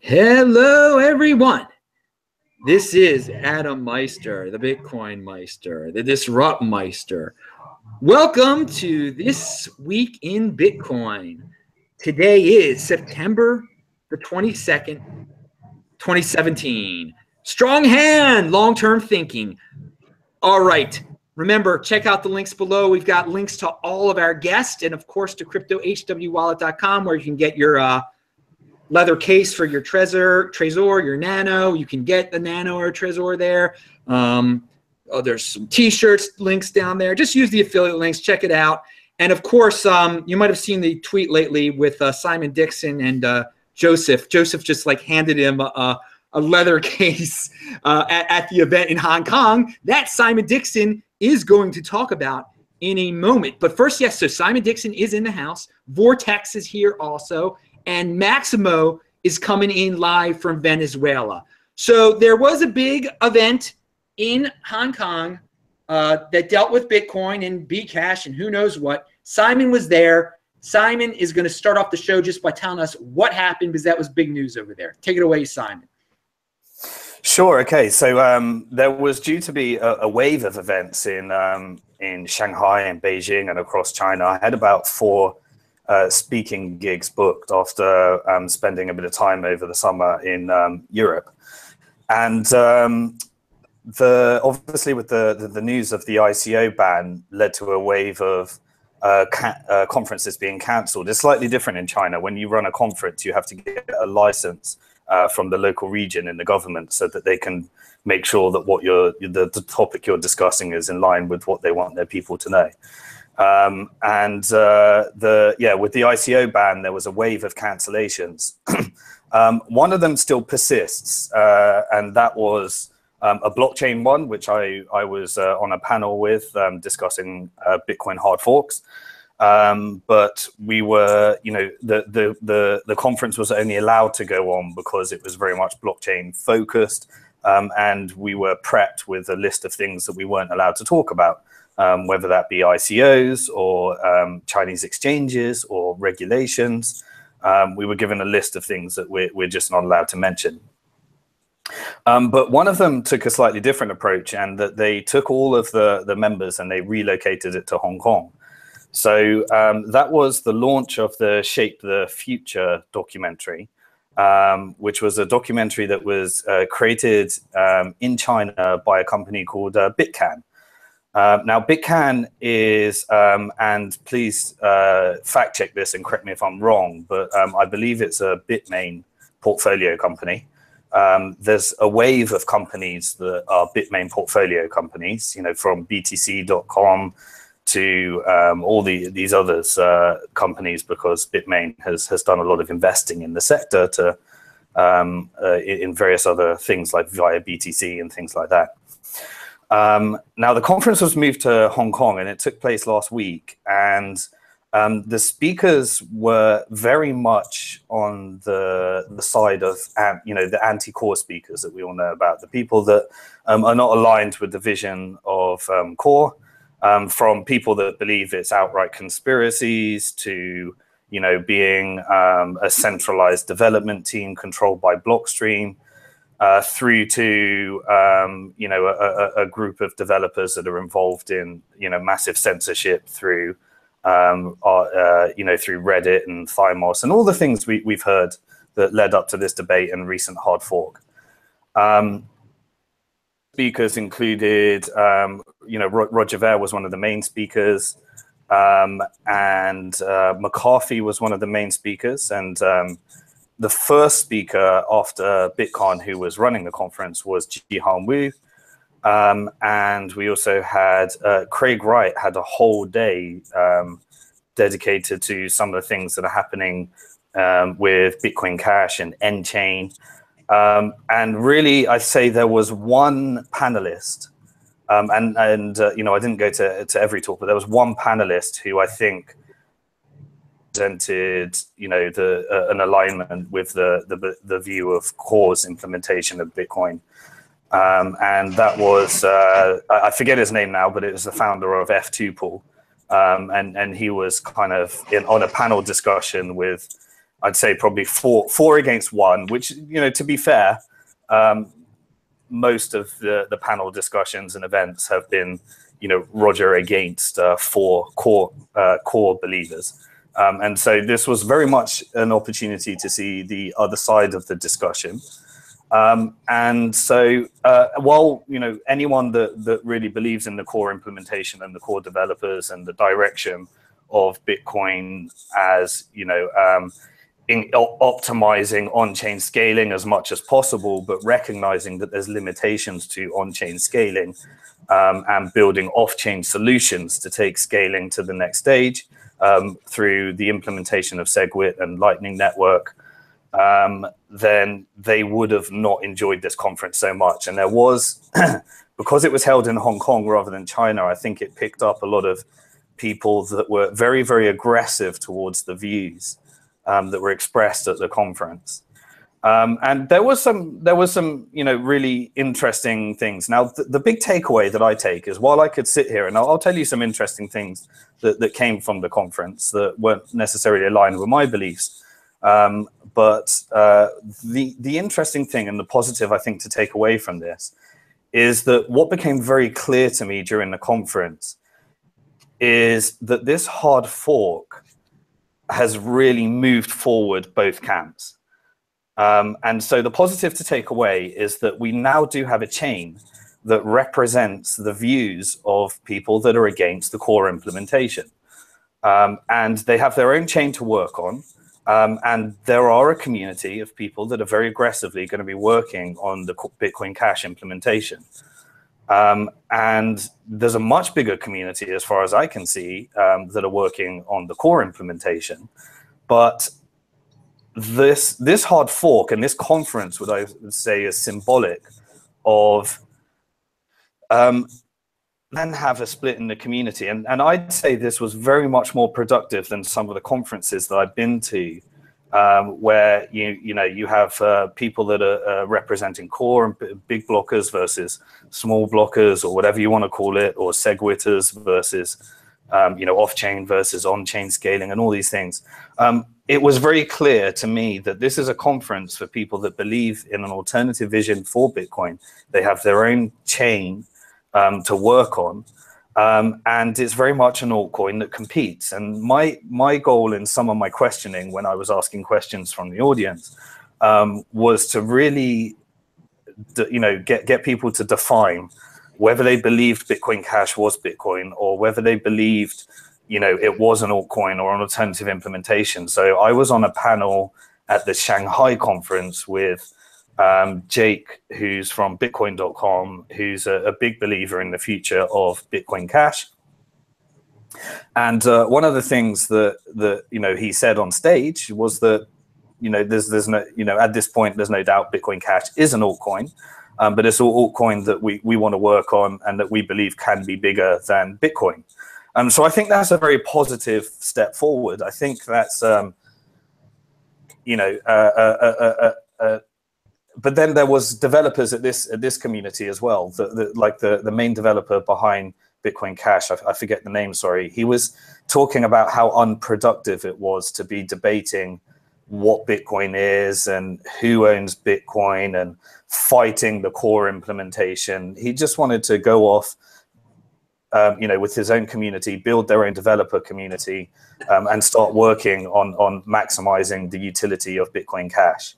Hello, everyone. This is Adam Meister, the Bitcoin Meister, the Disrupt Meister. Welcome to This Week in Bitcoin. Today is September the 22nd, 2017. Strong hand, long-term thinking. All right. Remember, check out the links below. We've got links to all of our guests and, of course, to cryptohwwallet.com where you can get your leather case for your Trezor, your Nano. You can get the Nano or Trezor there. There's some T-shirts links down there. Just use the affiliate links. Check it out. And, of course, you might have seen the tweet lately with Simon Dixon and Joseph. Joseph just, handed him a leather case at the event in Hong Kong that Simon Dixon is going to talk about in a moment. But first, yes, so Simon Dixon is in the house. Vortex is here also. And Maximo is coming in live from Venezuela. So there was a big event in Hong Kong that dealt with Bitcoin and Bcash and who knows what. Simon was there. Simon is going to start off the show just by telling us what happened because that was big news over there. Take it away, Simon. Sure. Okay. So there was due to be a wave of events in Shanghai and Beijing and across China. I had about 4 speaking gigs booked after spending a bit of time over the summer in Europe, and obviously with the news of the ICO ban led to a wave of conferences being cancelled. It's slightly different in China. When you run a conference, you have to get a license from the local region in the government so that they can make sure that what the topic you're discussing is in line with what they want their people to know. With the ICO ban, there was a wave of cancellations. One of them still persists, and that was a blockchain one, which I was on a panel with discussing Bitcoin hard forks. But we were, the conference was only allowed to go on because it was very much blockchain focused, and we were prepped with a list of things that we weren't allowed to talk about. Whether that be ICOs or Chinese exchanges or regulations. We were given a list of things that we're just not allowed to mention. But one of them took a slightly different approach, and that they took all of the members and they relocated it to Hong Kong. So that was the launch of the Shape the Future documentary, which was a documentary that was created in China by a company called Bitcan. Now, Bitcan is, and please fact check this and correct me if I'm wrong, but I believe it's a Bitmain portfolio company. There's a wave of companies that are Bitmain portfolio companies, from BTC.com to all these others companies, because Bitmain has done a lot of investing in the sector to in various other things like via BTC and things like that. Now, the conference was moved to Hong Kong, and it took place last week. And the speakers were very much on the side of, the anti-core speakers that we all know about, the people that are not aligned with the vision of core, from people that believe it's outright conspiracies to, being a centralized development team controlled by Blockstream. Through to a group of developers that are involved in massive censorship through through Reddit and Thymos and all the things we've heard that led up to this debate and recent hard fork. Speakers included Roger Ver was one of the main speakers, and McCarthy was one of the main speakers, and the first speaker after Bitcoin who was running the conference was Jihan Wu. And we also had Craig Wright had a whole day dedicated to some of the things that are happening with Bitcoin Cash and N-Chain. And really, I'd say there was one panelist, and I didn't go to every talk, but there was one panelist who I think presented, an alignment with the view of core's implementation of Bitcoin, and that was I forget his name now, but it was the founder of F2 Pool, and he was kind of on a panel discussion with I'd say probably four against one, which, you know, to be fair, most of the panel discussions and events have been, you know, Roger against four core believers. And so this was very much an opportunity to see the other side of the discussion. And so while, you know, anyone that really believes in the core implementation and the core developers and the direction of Bitcoin as, you know, in optimizing on-chain scaling as much as possible, but recognizing that there's limitations to on-chain scaling, and building off-chain solutions to take scaling to the next stage through the implementation of SegWit and Lightning Network, then they would have not enjoyed this conference so much. And there was, because it was held in Hong Kong rather than China, I think it picked up a lot of people that were very, very aggressive towards the views that were expressed at the conference. And there was some, you know, really interesting things. Now, the big takeaway that I take is, while I could sit here and I'll tell you some interesting things that came from the conference that weren't necessarily aligned with my beliefs, but the interesting thing and the positive, I think, to take away from this is that what became very clear to me during the conference is that this hard fork has really moved forward both camps. And so the positive to take away is that we now do have a chain that represents the views of people that are against the core implementation. And they have their own chain to work on. And there are a community of people that are very aggressively going to be working on the Bitcoin Cash implementation. And there's a much bigger community, as far as I can see, that are working on the core implementation. But this hard fork and this conference, what I would say is symbolic of then have a split in the community. And I'd say this was very much more productive than some of the conferences that I've been to, where you know you have people that are representing core and big blockers versus small blockers, or whatever you want to call it, or segwitters versus you know, off-chain versus on-chain scaling, and all these things. It was very clear to me that this is a conference for people that believe in an alternative vision for Bitcoin. They have their own chain to work on, and it's very much an altcoin that competes. And my goal in some of my questioning, when I was asking questions from the audience, was to really, you know, get people to define whether they believed Bitcoin Cash was Bitcoin, or whether they believed, you know, it was an altcoin or an alternative implementation. So I was on a panel at the Shanghai conference with Jake, who's from Bitcoin.com, who's a big believer in the future of Bitcoin Cash. And one of the things that you know, he said on stage was that, you know, there's no, you know, at this point, there's no doubt Bitcoin Cash is an altcoin. But it's an altcoin that we want to work on and that we believe can be bigger than Bitcoin. So I think that's a very positive step forward. I think that's, you know, but then there was developers at this community as well. Like the main developer behind Bitcoin Cash, I forget the name, sorry. He was talking about how unproductive it was to be debating what Bitcoin is and who owns Bitcoin and fighting the core implementation. He just wanted to go off, you know, with his own community, build their own developer community, and start working on maximizing the utility of Bitcoin Cash.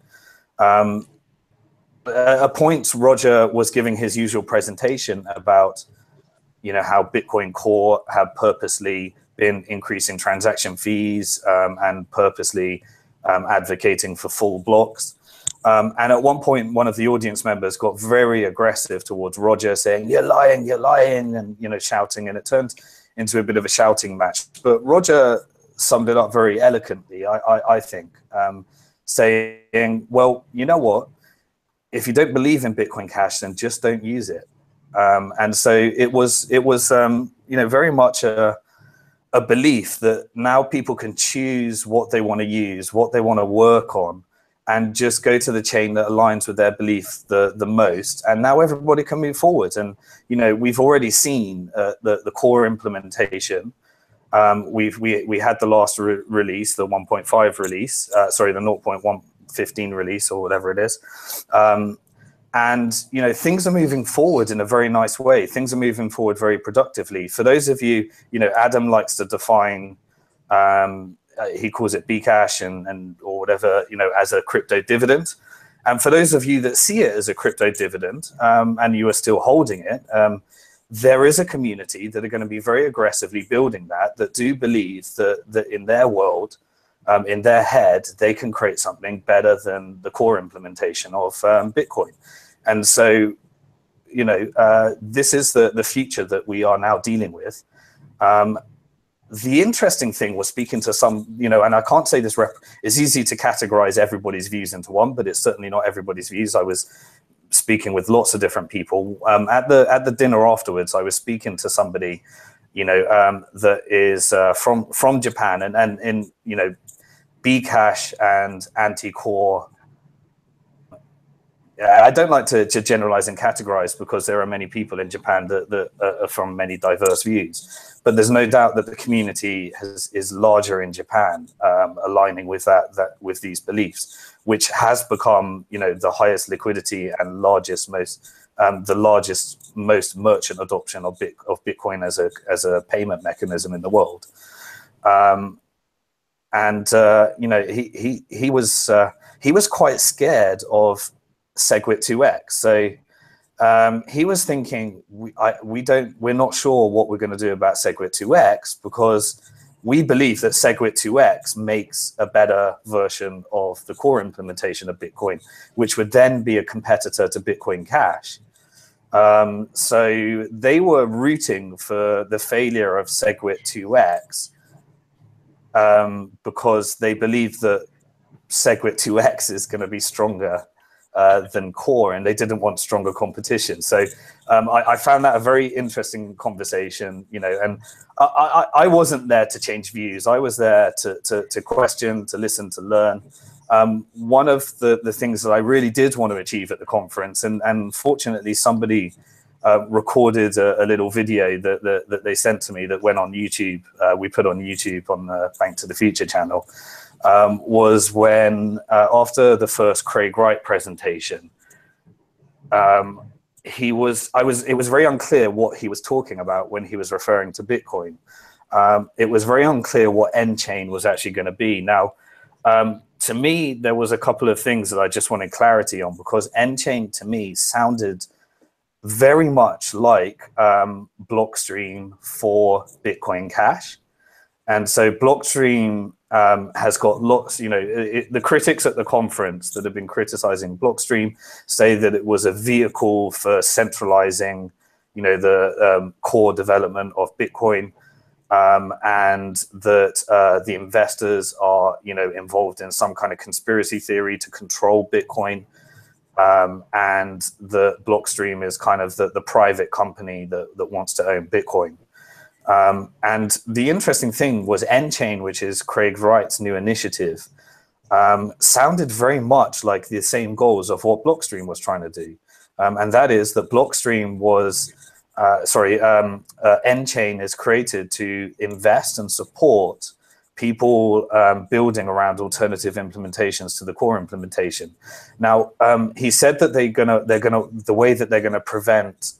At points, Roger was giving his usual presentation about, you know, how Bitcoin Core have purposely been increasing transaction fees and purposely advocating for full blocks. And at one point, one of the audience members got very aggressive towards Roger, saying, you're lying, and, you know, shouting. And it turned into a bit of a shouting match. But Roger summed it up very eloquently, I think, saying, well, you know what? If you don't believe in Bitcoin Cash, then just don't use it. And so it was you know, very much a belief that now people can choose what they want to use, what they want to work on, and just go to the chain that aligns with their belief the most. And now everybody can move forward. And, you know, we've already seen the core implementation We had the last release, the 1.5 release, sorry, the 0.115 release or whatever it is. And, you know, things are moving forward in a very nice way. Things are moving forward very productively. For those of you, you know, Adam likes to define, he calls it Bcash and or whatever, you know, as a crypto dividend. And for those of you that see it as a crypto dividend and you are still holding it, there is a community that are going to be very aggressively building that do believe that in their world, in their head, they can create something better than the core implementation of Bitcoin. And so, you know, this is the future that we are now dealing with. The interesting thing was speaking to some, you know, and I can't say this, it's easy to categorize everybody's views into one, but it's certainly not everybody's views. I was speaking with lots of different people. At the dinner afterwards, I was speaking to somebody, you know, that is from Japan and in, you know, Bcash and anti-core. I don't like to generalize and categorize because there are many people in Japan that are from many diverse views. But there's no doubt that the community is larger in Japan, aligning with with these beliefs, which has become, you know, the highest liquidity and largest, most merchant adoption of Bitcoin as a payment mechanism in the world. You know, he was quite scared of SegWit2x. So he was thinking, we're not sure what we're going to do about SegWit2x because we believe that SegWit2x makes a better version of the core implementation of Bitcoin, which would then be a competitor to Bitcoin Cash. So they were rooting for the failure of SegWit2x because they believe that SegWit2x is going to be stronger than core, and they didn't want stronger competition. So I found that a very interesting conversation, you know, and I wasn't there to change views. I was there to question, to listen, to learn. One of the things that I really did want to achieve at the conference, and fortunately somebody recorded a little video that they sent to me that went on YouTube. We put on YouTube on the Bank to the Future channel. Was when after the first Craig Wright presentation, it was very unclear what he was talking about when he was referring to Bitcoin. It was very unclear what N-chain was actually going to be. Now, to me, there was a couple of things that I just wanted clarity on, because N-chain to me sounded very much like Blockstream for Bitcoin Cash. And so Blockstream has got lots, you know, the critics at the conference that have been criticizing Blockstream say that it was a vehicle for centralizing, you know, the core development of Bitcoin, and that the investors are, you know, involved in some kind of conspiracy theory to control Bitcoin, and the Blockstream is kind of the private company that wants to own Bitcoin. And the interesting thing was N-chain, which is Craig Wright's new initiative, sounded very much like the same goals of what Blockstream was trying to do. And that is that Blockstream was, N-chain is created to invest and support people building around alternative implementations to the core implementation. Now, he said that the way that they're gonna prevent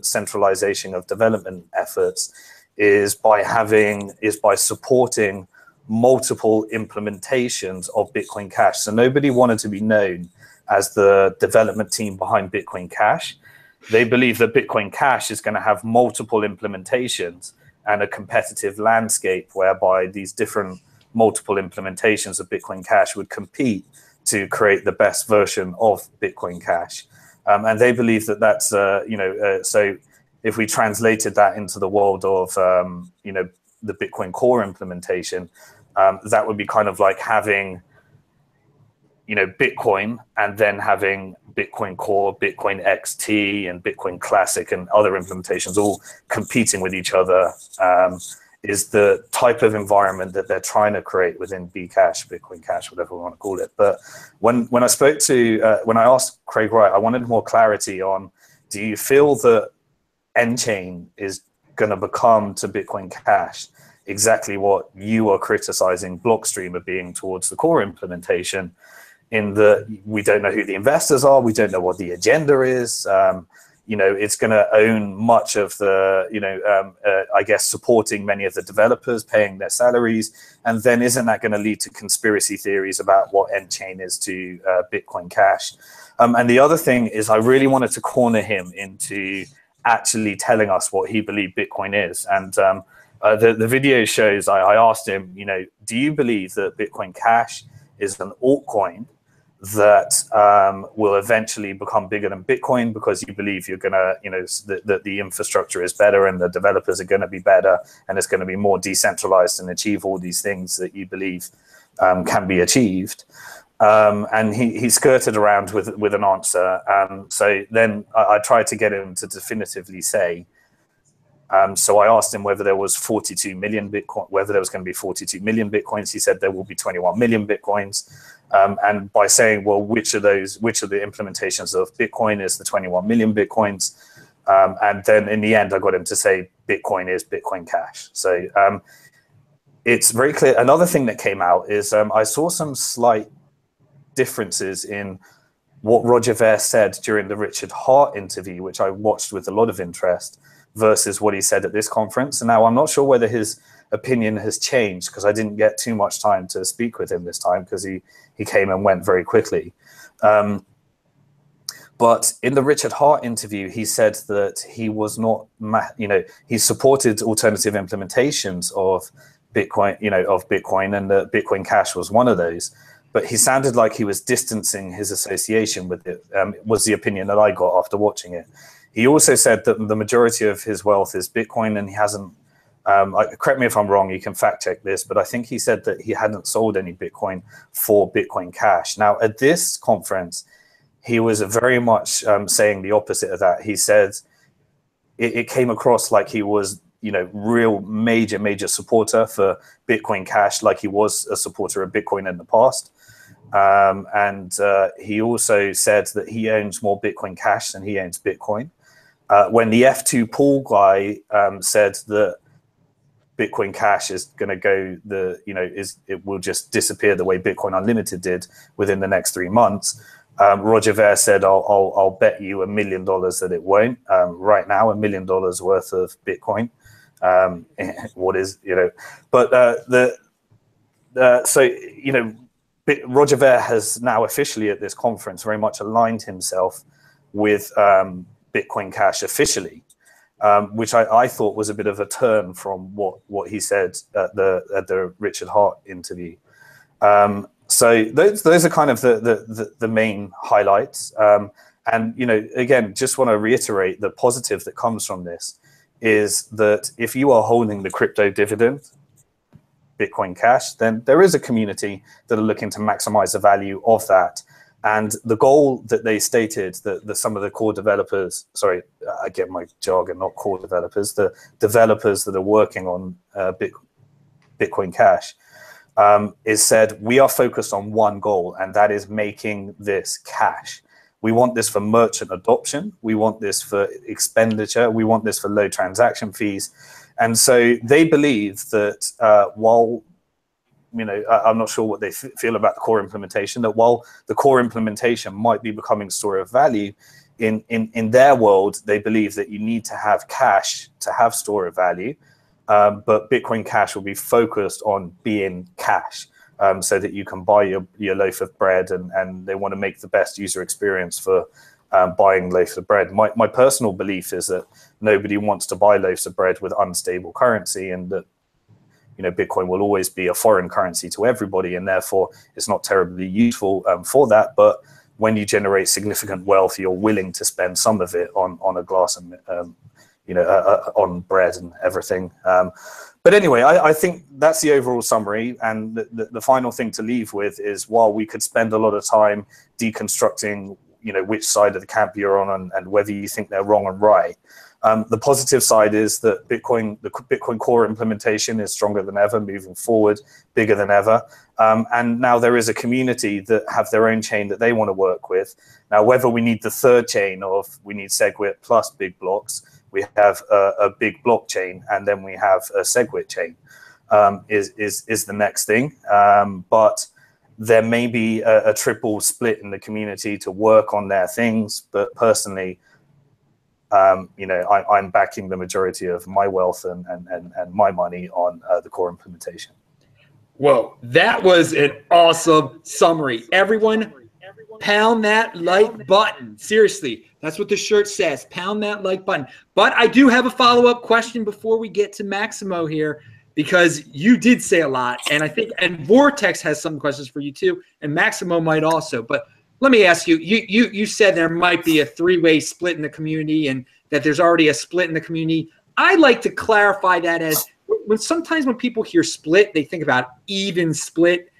centralization of development efforts is by supporting multiple implementations of Bitcoin Cash. So nobody wanted to be known as the development team behind Bitcoin Cash. They believe that Bitcoin Cash is going to have multiple implementations and a competitive landscape whereby these different multiple implementations of Bitcoin Cash would compete to create the best version of Bitcoin Cash. And they believe that that's, so if we translated that into the world of, you know, the Bitcoin core implementation, that would be kind of like having, you know, Bitcoin and then having Bitcoin Core, Bitcoin XT, and Bitcoin Classic and other implementations all competing with each other, is the type of environment that they're trying to create within Bcash, Bitcoin Cash, whatever we want to call it. But when I spoke to, when I asked Craig Wright, I wanted more clarity on, do you feel that N-chain is going to become to Bitcoin Cash exactly what you are criticizing Blockstream being towards the core implementation, in that we don't know who the investors are, we don't know what the agenda is. You know, it's going to own much of the, you know, I guess supporting many of the developers, paying their salaries, and then isn't that going to lead to conspiracy theories about what end chain is to Bitcoin Cash? And the other thing is, I really wanted to corner him into actually telling us what he believed Bitcoin is. And the video shows, I asked him, you know, do you believe that Bitcoin Cash is an altcoin that will eventually become bigger than Bitcoin because you believe you're going to, you know, that the infrastructure is better and the developers are going to be better and it's going to be more decentralized and achieve all these things that you believe can be achieved? And he skirted around with an answer. So then I tried to get him to definitively say, so I asked him whether there was 42 million Bitcoin, whether there was going to be 42 million Bitcoins. He said there will be 21 million Bitcoins. And by saying, well, which of the implementations of Bitcoin is the 21 million Bitcoins? And then in the end, I got him to say Bitcoin is Bitcoin Cash. So it's very clear. Another thing that came out is I saw some slight differences in what Roger Ver said during the Richard Hart interview, which I watched with a lot of interest, versus what he said at this conference. And now I'm not sure whether his opinion has changed, because I didn't get too much time to speak with him this time, because he came and went very quickly. But in the Richard Hart interview, he said that he was not, you know, he supported alternative implementations of Bitcoin, you know, of Bitcoin, and that Bitcoin Cash was one of those. But he sounded like he was distancing his association with it, was the opinion that I got after watching it. He also said that the majority of his wealth is Bitcoin, and he hasn't, correct me if I'm wrong, you can fact check this, but I think he said that he hadn't sold any Bitcoin for Bitcoin Cash. Now, at this conference, he was very much saying the opposite of that. He said it came across like he was, you know, real major supporter for Bitcoin Cash, like he was a supporter of Bitcoin in the past. And he also said that he owns more Bitcoin Cash than he owns Bitcoin. When the F2 pool guy said that Bitcoin Cash is going to go, it will just disappear the way Bitcoin Unlimited did within the next 3 months. Roger Ver said, I'll bet you $1 million that it won't. Right now, $1 million worth of Bitcoin. What is, you know, but so, you know, Roger Ver has now officially at this conference very much aligned himself with Bitcoin Cash officially, which I thought was a bit of a turn from what he said at the Richard Hart interview. So those are kind of the main highlights. And, you know, again, just want to reiterate the positive that comes from this is that if you are holding the crypto dividend, Bitcoin Cash, then there is a community that are looking to maximize the value of that. And the goal that they stated, that some of the core developers, sorry, I get my jargon, not core developers, the developers that are working on Bitcoin Cash, is said, we are focused on one goal, and that is making this cash. We want this for merchant adoption. We want this for expenditure. We want this for low transaction fees. And so they believe that while, you know, I'm not sure what they feel about the core implementation, that while the core implementation might be becoming store of value, in their world, they believe that you need to have cash to have store of value. But Bitcoin Cash will be focused on being cash, so that you can buy your loaf of bread, and they want to make the best user experience for buying loaves of bread. My personal belief is that nobody wants to buy loaves of bread with unstable currency, and that, you know, Bitcoin will always be a foreign currency to everybody, and therefore it's not terribly useful for that. But when you generate significant wealth, you're willing to spend some of it on a glass and you know, on bread and everything. But anyway, I think that's the overall summary. And the final thing to leave with is, while we could spend a lot of time deconstructing, you know, which side of the camp you're on and whether you think they're wrong and right, the positive side is that the Bitcoin core implementation is stronger than ever, moving forward, bigger than ever. And now there is a community that have their own chain that they want to work with. Now, whether we need the third chain of we need SegWit plus big blocks, we have a big blockchain, and then we have a SegWit chain. is the next thing. But there may be a triple split in the community to work on their things. But personally, you know, I'm backing the majority of my wealth and my money on the core implementation. Whoa, that was an awesome summary. Everyone, pound that like button. Seriously, that's what the shirt says. Pound that like button. But I do have a follow-up question before we get to Maximo here, because you did say a lot, and I think, and Vortex has some questions for you too, and Maximo might also. But let me ask you, you said there might be a three-way split in the community and that there's already a split in the community. I like to clarify that as sometimes when people hear split, they think about even split.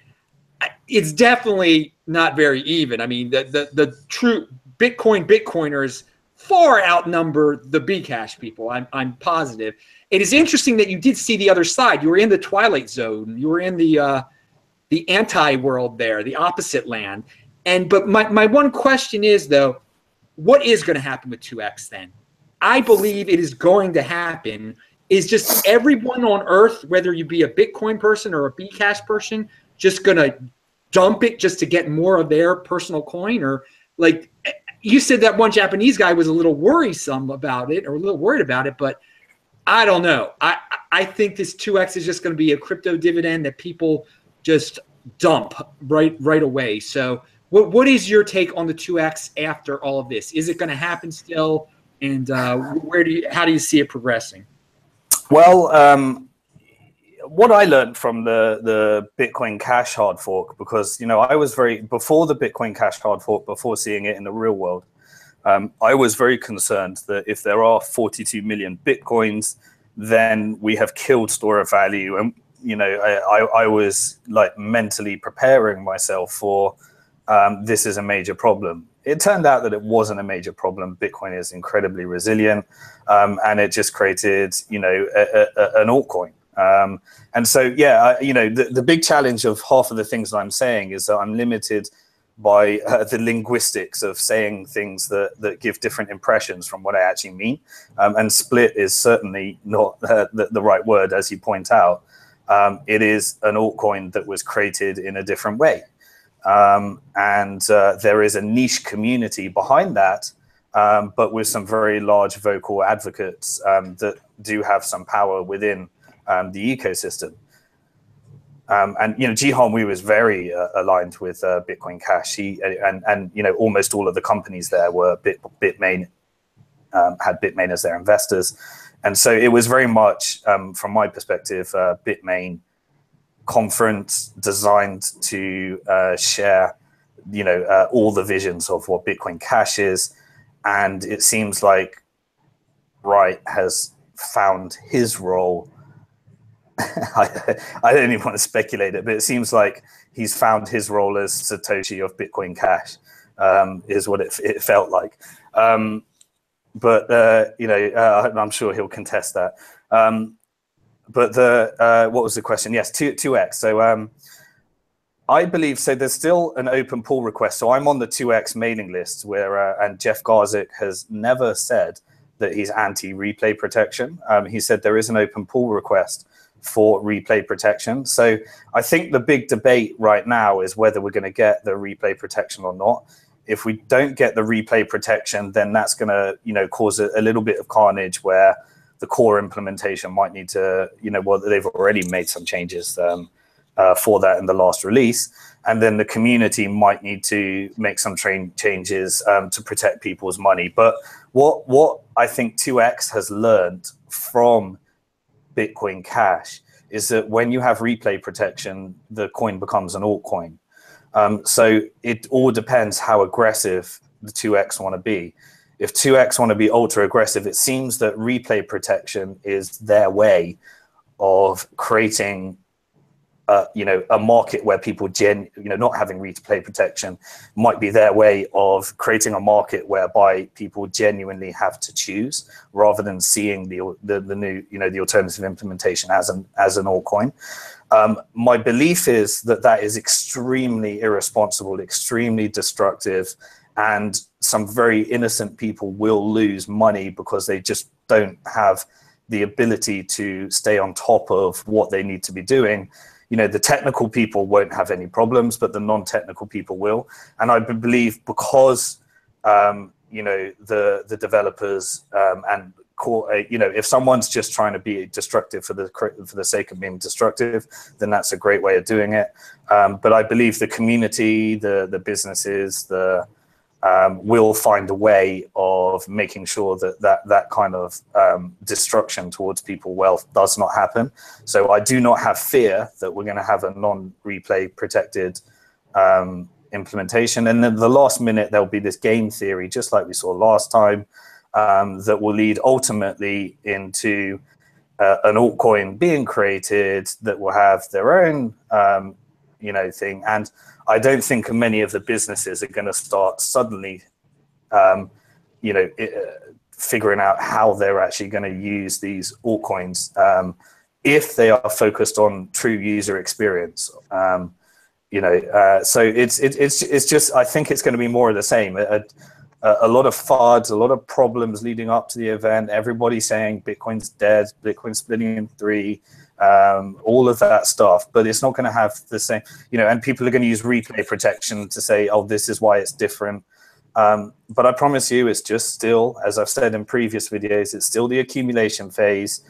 It's definitely not very even. I mean, the true Bitcoiners far outnumber the Bcash people. I'm positive. It is interesting that you did see the other side. You were in the twilight zone. You were in the anti-world there, the opposite land. But my one question is, though, what is going to happen with 2x then? I believe it is going to happen. Is just everyone on Earth, whether you be a Bitcoin person or a Bcash person, just going to dump it just to get more of their personal coin? Or like you said, that one Japanese guy was a little worrisome about it, or a little worried about it, but I don't know. I think this 2x is just going to be a crypto dividend that people just dump right away. So what is your take on the 2x after all of this? Is it going to happen still? And how do you see it progressing? Well, what I learned from the Bitcoin Cash hard fork, because, you know, I was before the Bitcoin Cash hard fork, before seeing it in the real world, I was very concerned that if there are 42 million Bitcoins, then we have killed store of value. And, you know, I was like mentally preparing myself for this is a major problem. It turned out that it wasn't a major problem. Bitcoin is incredibly resilient, and it just created, you know, an altcoin. And so, yeah, you know, the big challenge of half of the things that I'm saying is that I'm limited by the linguistics of saying things that give different impressions from what I actually mean. And split is certainly not the right word, as you point out. It is an altcoin that was created in a different way. And there is a niche community behind that, but with some very large vocal advocates that do have some power within the ecosystem. And, you know, Jihan Wu was very aligned with Bitcoin Cash. And, you know, almost all of the companies there were Bitmain, had Bitmain as their investors. And so it was very much, from my perspective, Bitmain conference designed to share, you know, all the visions of what Bitcoin Cash is. And it seems like Wright has found his role. I don't even want to speculate it, but it seems like he's found his role as Satoshi of Bitcoin Cash, is what it felt like. But you know, I'm sure he'll contest that. But what was the question? Yes, 2x. So I believe, so there's still an open pull request. So I'm on the 2x mailing list where, and Jeff Garzik has never said that he's anti-replay protection. He said there is an open pull request for replay protection. So I think the big debate right now is whether we're going to get the replay protection or not. If we don't get the replay protection, then that's going to, you know, cause a little bit of carnage where the core implementation might need to, you know, well, they've already made some changes for that in the last release. And then the community might need to make some changes to protect people's money. But what I think 2x has learned from Bitcoin Cash is that when you have replay protection, the coin becomes an altcoin. So it all depends how aggressive the 2x want to be. If 2x want to be ultra aggressive, it seems that replay protection is their way of creating you know, a market where people you know, not having replay protection might be their way of creating a market whereby people genuinely have to choose rather than seeing the new, you know, the alternative implementation as an altcoin. My belief is that is extremely irresponsible, extremely destructive, and some very innocent people will lose money because they just don't have the ability to stay on top of what they need to be doing, you know, the technical people won't have any problems, but the non-technical people will. And I believe because, you know, the developers and you know, if someone's just trying to be destructive for the sake of being destructive, then that's a great way of doing it. But I believe the community, the businesses, will find a way of making sure that kind of destruction towards people's wealth does not happen. So I do not have fear that we're going to have a non-replay protected implementation. And then the last minute, there'll be this game theory, just like we saw last time, that will lead ultimately into an altcoin being created that will have their own, you know, thing. And I don't think many of the businesses are going to start suddenly, you know, figuring out how they're actually going to use these altcoins if they are focused on true user experience. You know, so it's just, I think it's going to be more of the same. A lot of FUDs, a lot of problems leading up to the event. Everybody saying Bitcoin's dead, Bitcoin's splitting in three. All of that stuff, but it's not going to have the same, you know, and people are going to use replay protection to say, oh, this is why it's different. But I promise you, it's just still, as I've said in previous videos, it's still the accumulation phase.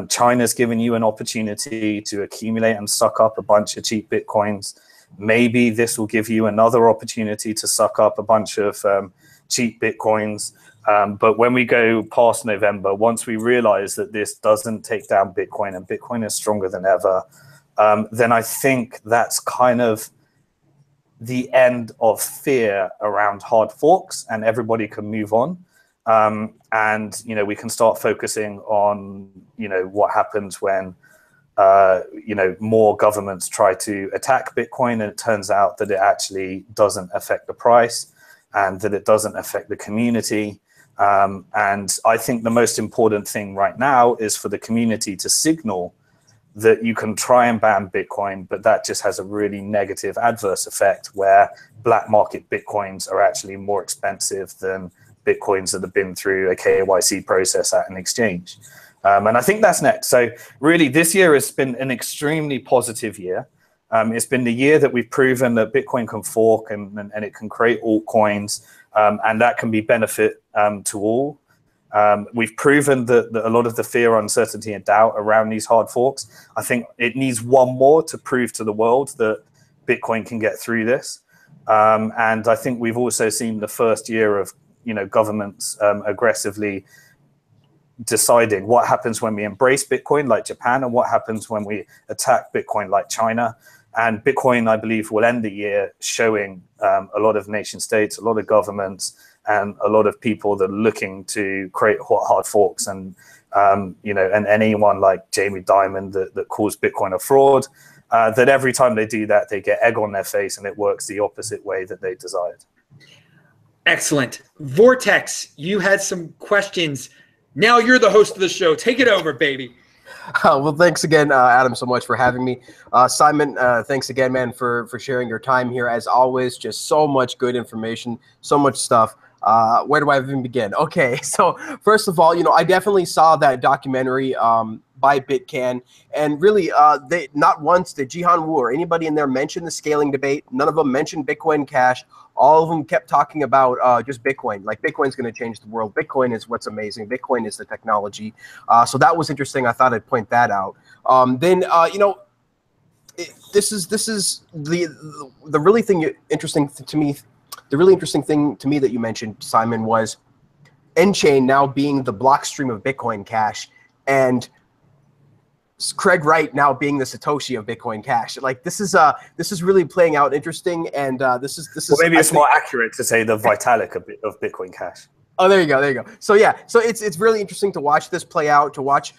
China's given you an opportunity to accumulate and suck up a bunch of cheap Bitcoins. Maybe this will give you another opportunity to suck up a bunch of cheap Bitcoins. But when we go past November, once we realize that this doesn't take down Bitcoin and Bitcoin is stronger than ever, then I think that's kind of the end of fear around hard forks and everybody can move on. And, you know, we can start focusing on, you know, what happens when, you know, more governments try to attack Bitcoin and it turns out that it actually doesn't affect the price and that it doesn't affect the community. And I think the most important thing right now is for the community to signal that you can try and ban Bitcoin, but that just has a really negative adverse effect where black market Bitcoins are actually more expensive than Bitcoins that have been through a KYC process at an exchange. And I think that's next. So really this year has been an extremely positive year. It's been the year that we've proven that Bitcoin can fork and it can create altcoins, and that can be benefit to all. We've proven that a lot of the fear, uncertainty, and doubt around these hard forks, I think it needs one more to prove to the world that Bitcoin can get through this. And I think we've also seen the first year of, you know, governments aggressively deciding what happens when we embrace Bitcoin like Japan and what happens when we attack Bitcoin like China. And Bitcoin, I believe, will end the year showing a lot of nation states, a lot of governments, and a lot of people that are looking to create hard forks. And, you know, and anyone like Jamie Dimon that calls Bitcoin a fraud, that every time they do that, they get egg on their face and it works the opposite way that they desired. Excellent. Vortex, you had some questions. Now you're the host of the show. Take it over, baby. Well, thanks again, Adam, so much for having me. Simon, thanks again, man, for sharing your time here. As always, just so much good information, so much stuff. Where do I even begin? Okay, so first of all, you know, I definitely saw that documentary by Bitcan, and really, they not once did Jihan Wu or anybody in there mention the scaling debate. None of them mentioned Bitcoin Cash. All of them kept talking about just Bitcoin. Like, Bitcoin's going to change the world. Bitcoin is what's amazing. Bitcoin is the technology. So that was interesting. I thought I'd point that out. Then, you know, this is the really interesting to me. The really interesting thing to me that you mentioned, Simon, was N-Chain now being the block stream of Bitcoin Cash, and Craig Wright now being the Satoshi of Bitcoin Cash. Like, this is really playing out interesting, and this is. Well, maybe it's more accurate to say the Vitalik of Bitcoin Cash. Oh, there you go, there you go. So yeah, so it's really interesting to watch this play out, to watch,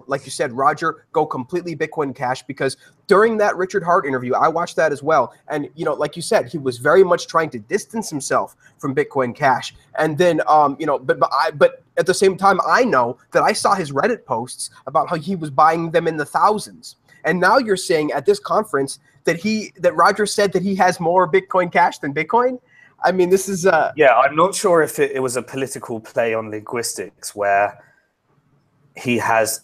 like you said, Roger go completely Bitcoin Cash, because during that Richard Hart interview, I watched that as well, and you know, like you said, he was very much trying to distance himself from Bitcoin Cash, and then you know, but at the same time, I know that I saw his Reddit posts about how he was buying them in the thousands, and now you're saying at this conference that Roger said that he has more Bitcoin Cash than Bitcoin. I mean, this is yeah, I'm not sure if it was a political play on linguistics where he has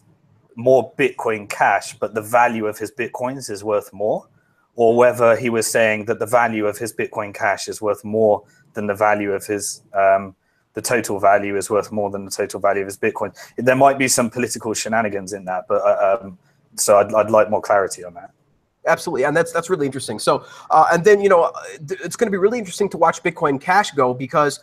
more Bitcoin Cash, but the value of his Bitcoins is worth more, or whether he was saying that the value of his Bitcoin Cash is worth more than the value of his, the total value is worth more than the total value of his Bitcoin. There might be some political shenanigans in that, but so I'd like more clarity on that. Absolutely, and that's really interesting. So, and then, you know, it's going to be really interesting to watch Bitcoin Cash go, because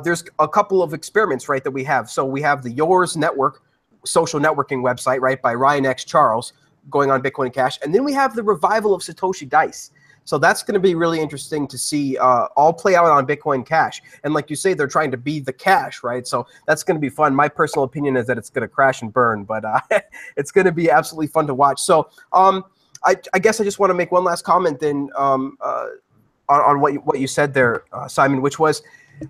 there's a couple of experiments, right, that we have. So we have the Yours Network social networking website, right, by Ryan X. Charles, going on Bitcoin Cash, and then we have the revival of Satoshi Dice. So that's going to be really interesting to see all play out on Bitcoin Cash. And like you say, they're trying to be the cash, right? So that's going to be fun. My personal opinion is that it's going to crash and burn, but it's going to be absolutely fun to watch. So I guess I just want to make one last comment then on what you said there, Simon, which was,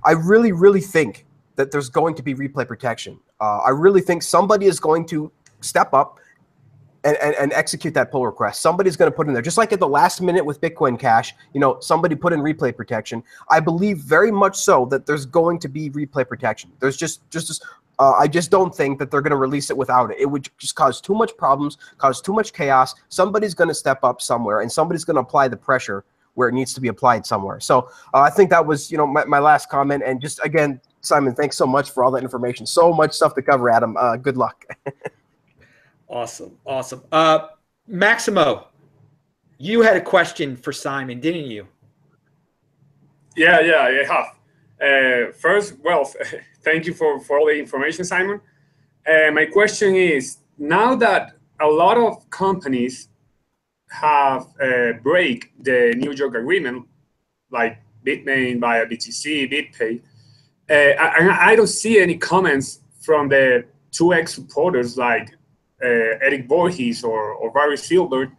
I really think that there's going to be replay protection. I really think somebody is going to step up and execute that pull request. Somebody's going to put in there, just like at the last minute with Bitcoin Cash, you know, somebody put in replay protection. I believe very much so that there's going to be replay protection. There's I just don't think that they're going to release it without it. It would just cause too much problems, cause too much chaos. Somebody's going to step up somewhere, and somebody's going to apply the pressure where it needs to be applied somewhere. So I think that was, you know, my last comment. And just again, Simon, thanks so much for all that information. So much stuff to cover, Adam. Good luck. Awesome. Maximo, you had a question for Simon, didn't you? Yeah, I have. First, well, thank you for all the information, Simon. My question is, now that a lot of companies have break the New York agreement, like Bitmain, via BTC, BitPay, I don't see any comments from the 2x supporters like Eric Voorhees or Barry Silbert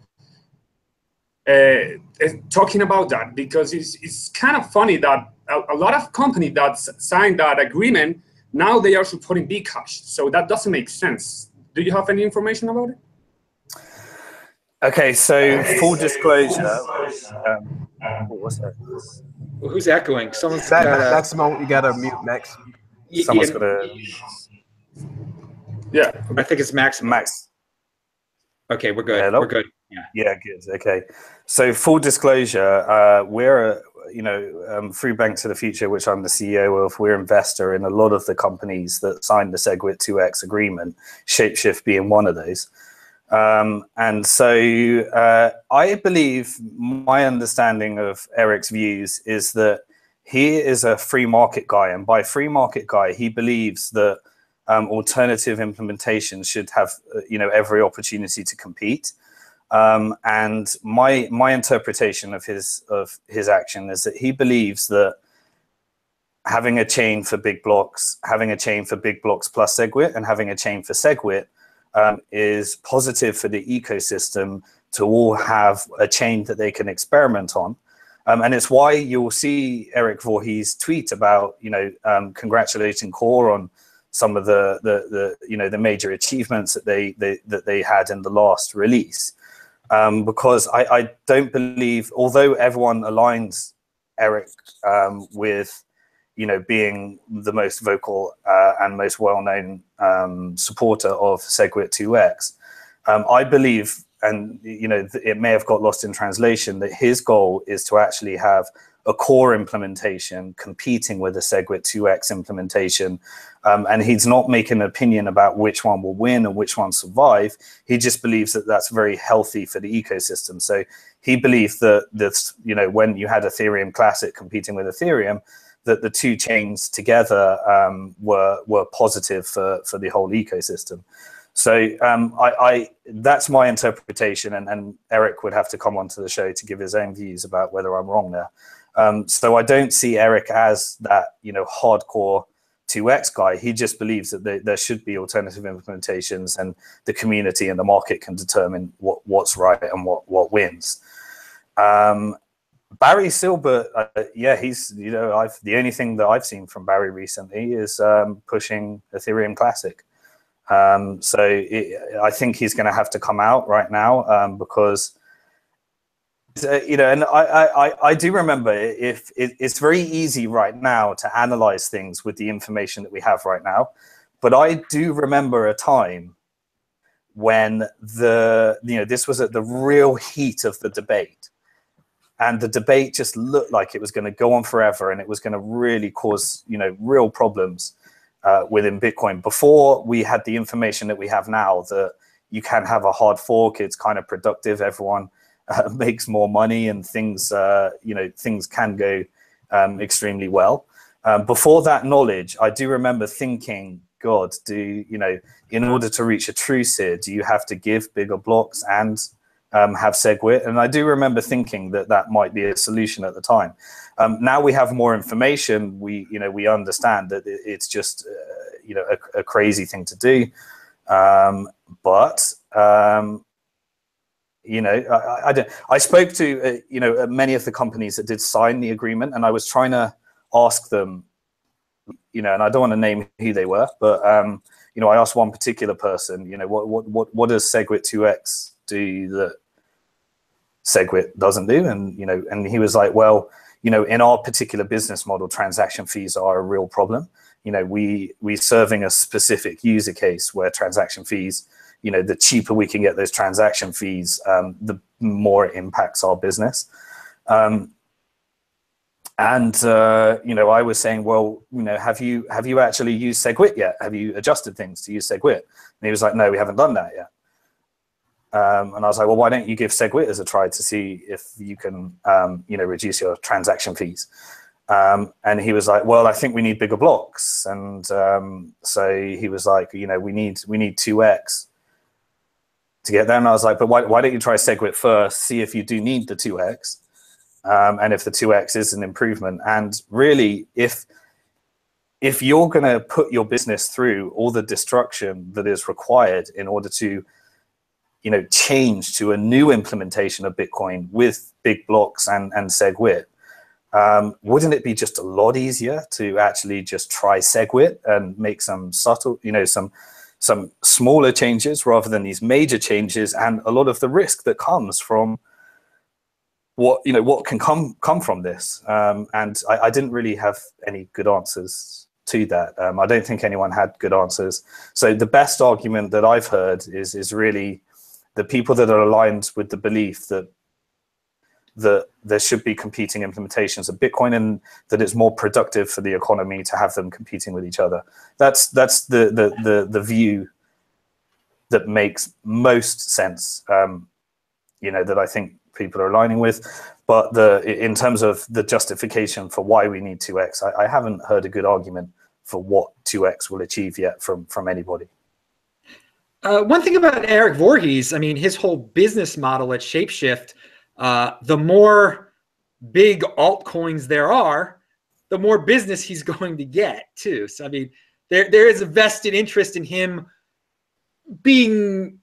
talking about that, because it's kind of funny that a lot of companies that signed that agreement, now they are supporting Bcash. So that doesn't make sense. Do you have any information about it? Okay, so full disclosure. What's that? Well, who's echoing? Someone's Maximo, you got to mute Max. Someone's got to. Yeah, I think it's Max. Okay, we're good. Hello? We're good. Yeah, good. Okay. So full disclosure, we're through Bank to the Future, which I'm the CEO of, we're investor in a lot of the companies that signed the SegWit 2x agreement, Shapeshift being one of those. And so I believe my understanding of Eric's views is that he is a free market guy, and by free market guy, he believes that alternative implementations should have every opportunity to compete. And my interpretation of his action is that he believes that having a chain for big blocks, having a chain for big blocks plus SegWit, and having a chain for SegWit is positive for the ecosystem to all have a chain that they can experiment on. And it's why you'll see Eric Voorhees tweet about, congratulating Core on some of the major achievements that they had in the last release. Because I don't believe, although everyone aligns Eric with being the most vocal and most well-known supporter of SegWit 2x, I believe, and it may have got lost in translation, that his goal is to actually have a core implementation competing with a SegWit 2x implementation. And he's not making an opinion about which one will win and which one survive. He just believes that that's very healthy for the ecosystem. So he believed that when you had Ethereum Classic competing with Ethereum, that the two chains together were positive for the whole ecosystem. So that's my interpretation, and Eric would have to come onto the show to give his own views about whether I'm wrong there. So I don't see Eric as that hardcore 2x guy. He just believes that there should be alternative implementations, and the community and the market can determine what's right and what wins. Barry Silbert, he's the only thing that I've seen from Barry recently is pushing Ethereum Classic. So I think he's going to have to come out right now because and I do remember, if it's very easy right now to analyze things with the information that we have right now, but I do remember a time when this was at the real heat of the debate, and the debate just looked like it was going to go on forever, and it was going to really cause real problems within Bitcoin. Before we had the information that we have now, that you can have a hard fork, it's kind of productive, everyone makes more money, and things things can go extremely well. Before that knowledge, I do remember thinking, God, in order to reach a truce here, do you have to give bigger blocks and have SegWit? And I do remember thinking that that might be a solution at the time. Now we have more information. We understand that it's just a crazy thing to do. I spoke to many of the companies that did sign the agreement, and I was trying to ask them, and I don't want to name who they were, but I asked one particular person, what does SegWit 2x do that SegWit doesn't do? And he was like, well, in our particular business model, transaction fees are a real problem. We're serving a specific user case where transaction fees, the cheaper we can get those transaction fees, the more it impacts our business. I was saying, well, have you actually used SegWit yet? Have you adjusted things to use SegWit? And he was like, no, we haven't done that yet. And I was like, well, why don't you give SegWit as a try to see if you can, reduce your transaction fees? And he was like, well, I think we need bigger blocks. And so he was like, we need 2x to get there. And I was like, but why don't you try SegWit first, see if you do need the 2x, and if the 2x is an improvement. And really, if you're going to put your business through all the destruction that is required in order to change to a new implementation of Bitcoin with big blocks and SegWit, wouldn't it be just a lot easier to actually just try SegWit and make some subtle, some smaller changes rather than these major changes, and a lot of the risk that comes from what can come from this? And I didn't really have any good answers to that. I don't think anyone had good answers. So the best argument that I've heard is really the people that are aligned with the belief that there should be competing implementations of Bitcoin, and that it's more productive for the economy to have them competing with each other. That's the view that makes most sense. That I think people are aligning with. But in terms of the justification for why we need 2x, I haven't heard a good argument for what 2x will achieve yet from anybody. One thing about Eric Voorhees, I mean, his whole business model at Shapeshift, the more big altcoins there are, the more business he's going to get too. So, I mean, there is a vested interest in him being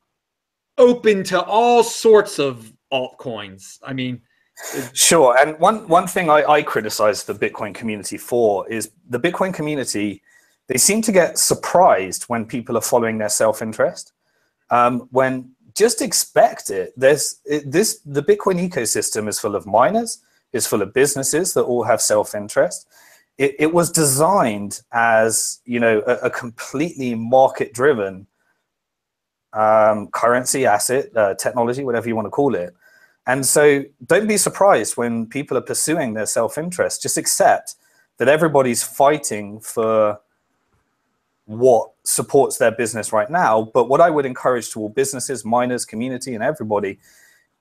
open to all sorts of altcoins. I mean, sure. And one thing I criticize the Bitcoin community for is the Bitcoin community, they seem to get surprised when people are following their self-interest. When just expect it. The Bitcoin ecosystem is full of miners, is full of businesses that all have self-interest. It was designed as a completely market-driven currency, asset, technology, whatever you want to call it. And so don't be surprised when people are pursuing their self-interest. Just accept that everybody's fighting for what supports their business right now. But what I would encourage to all businesses, miners, community, and everybody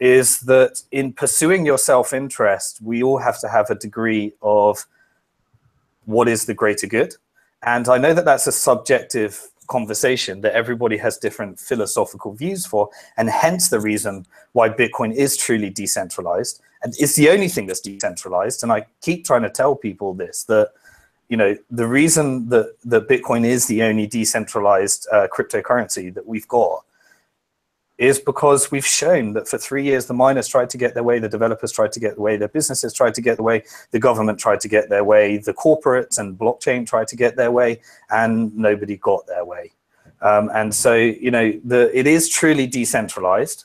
is that in pursuing your self-interest, we all have to have a degree of what is the greater good. And I know that that's a subjective conversation that everybody has different philosophical views for, and hence the reason why Bitcoin is truly decentralized. And it's the only thing that's decentralized. And I keep trying to tell people this, that the reason that Bitcoin is the only decentralized cryptocurrency that we've got is because we've shown that for 3 years, the miners tried to get their way, the developers tried to get their way, their businesses tried to get their way, the government tried to get their way, the corporates and blockchain tried to get their way, and nobody got their way. And so, it is truly decentralized.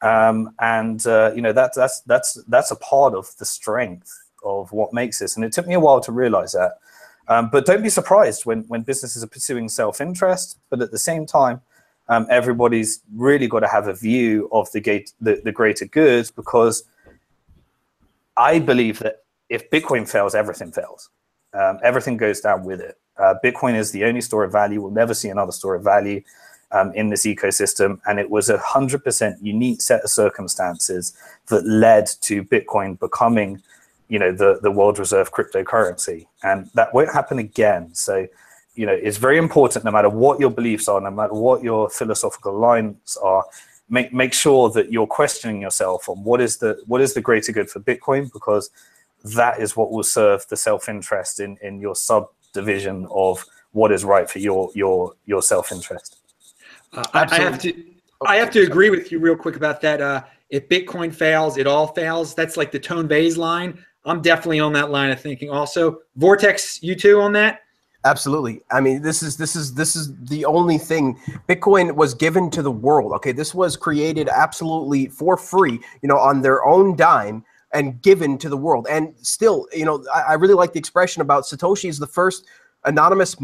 That's a part of the strength of what makes this. And it took me a while to realize that. But don't be surprised when businesses are pursuing self-interest, but at the same time, everybody's really got to have a view of the greater good, because I believe that if Bitcoin fails, everything fails. Everything goes down with it. Bitcoin is the only store of value. We'll never see another store of value in this ecosystem. And it was 100% unique set of circumstances that led to Bitcoin becoming, the world reserve cryptocurrency. And that won't happen again. So, it's very important, no matter what your beliefs are, no matter what your philosophical lines are, make sure that you're questioning yourself on what is the greater good for Bitcoin, because that is what will serve the self-interest in your subdivision of what is right for your self-interest. I have to agree with you real quick about that. If Bitcoin fails, it all fails. That's like the Tone Vays line. I'm definitely on that line of thinking. Also, Vortex, you too on that? Absolutely. I mean, this is the only thing. Bitcoin was given to the world. Okay, this was created absolutely for free, on their own dime, and given to the world. And still, I really like the expression about Satoshi is the first anonymous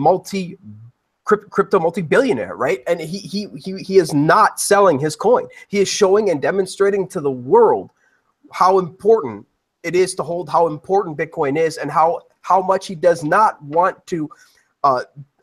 crypto multi-billionaire, right? And he is not selling his coin. He is showing and demonstrating to the world how important it is to hold, how important Bitcoin is, and how much he does not want to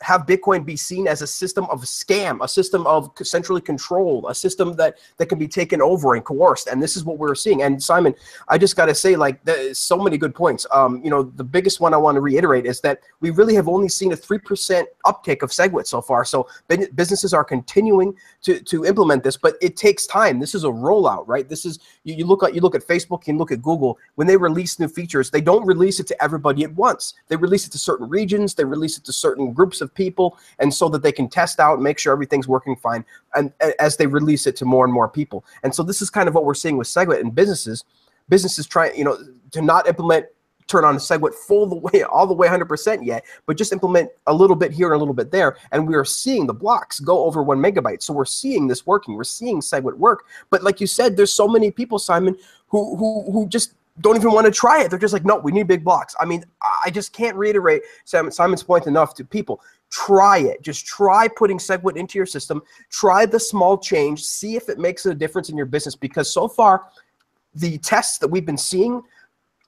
have Bitcoin be seen as a system of scam, a system of centrally controlled, a system that can be taken over and coerced. And this is what we're seeing. And Simon, I just got to say, there's so many good points. The biggest one I want to reiterate is that we really have only seen a 3% uptick of SegWit so far. So businesses are continuing to implement this, but it takes time. This is a rollout, right? This is, you look at Facebook, you look at Google. When they release new features, they don't release it to everybody at once. They release it to certain regions. They release it to certain groups of people, and so that they can test out and make sure everything's working fine, and as they release it to more and more people. And so this is kind of what we're seeing with SegWit, and businesses trying to not implement turn on SegWit all the way 100% yet, but just implement a little bit here and a little bit there, and we are seeing the blocks go over 1 megabyte. So we're seeing this working. We're seeing SegWit work. But like you said, there's so many people, Simon, who just don't even want to try it. They're just like, no, we need big blocks. I mean, I just can't reiterate Simon's point enough to people. Try it. Just try putting SegWit into your system. Try the small change. See if it makes a difference in your business, because so far, the tests that we've been seeing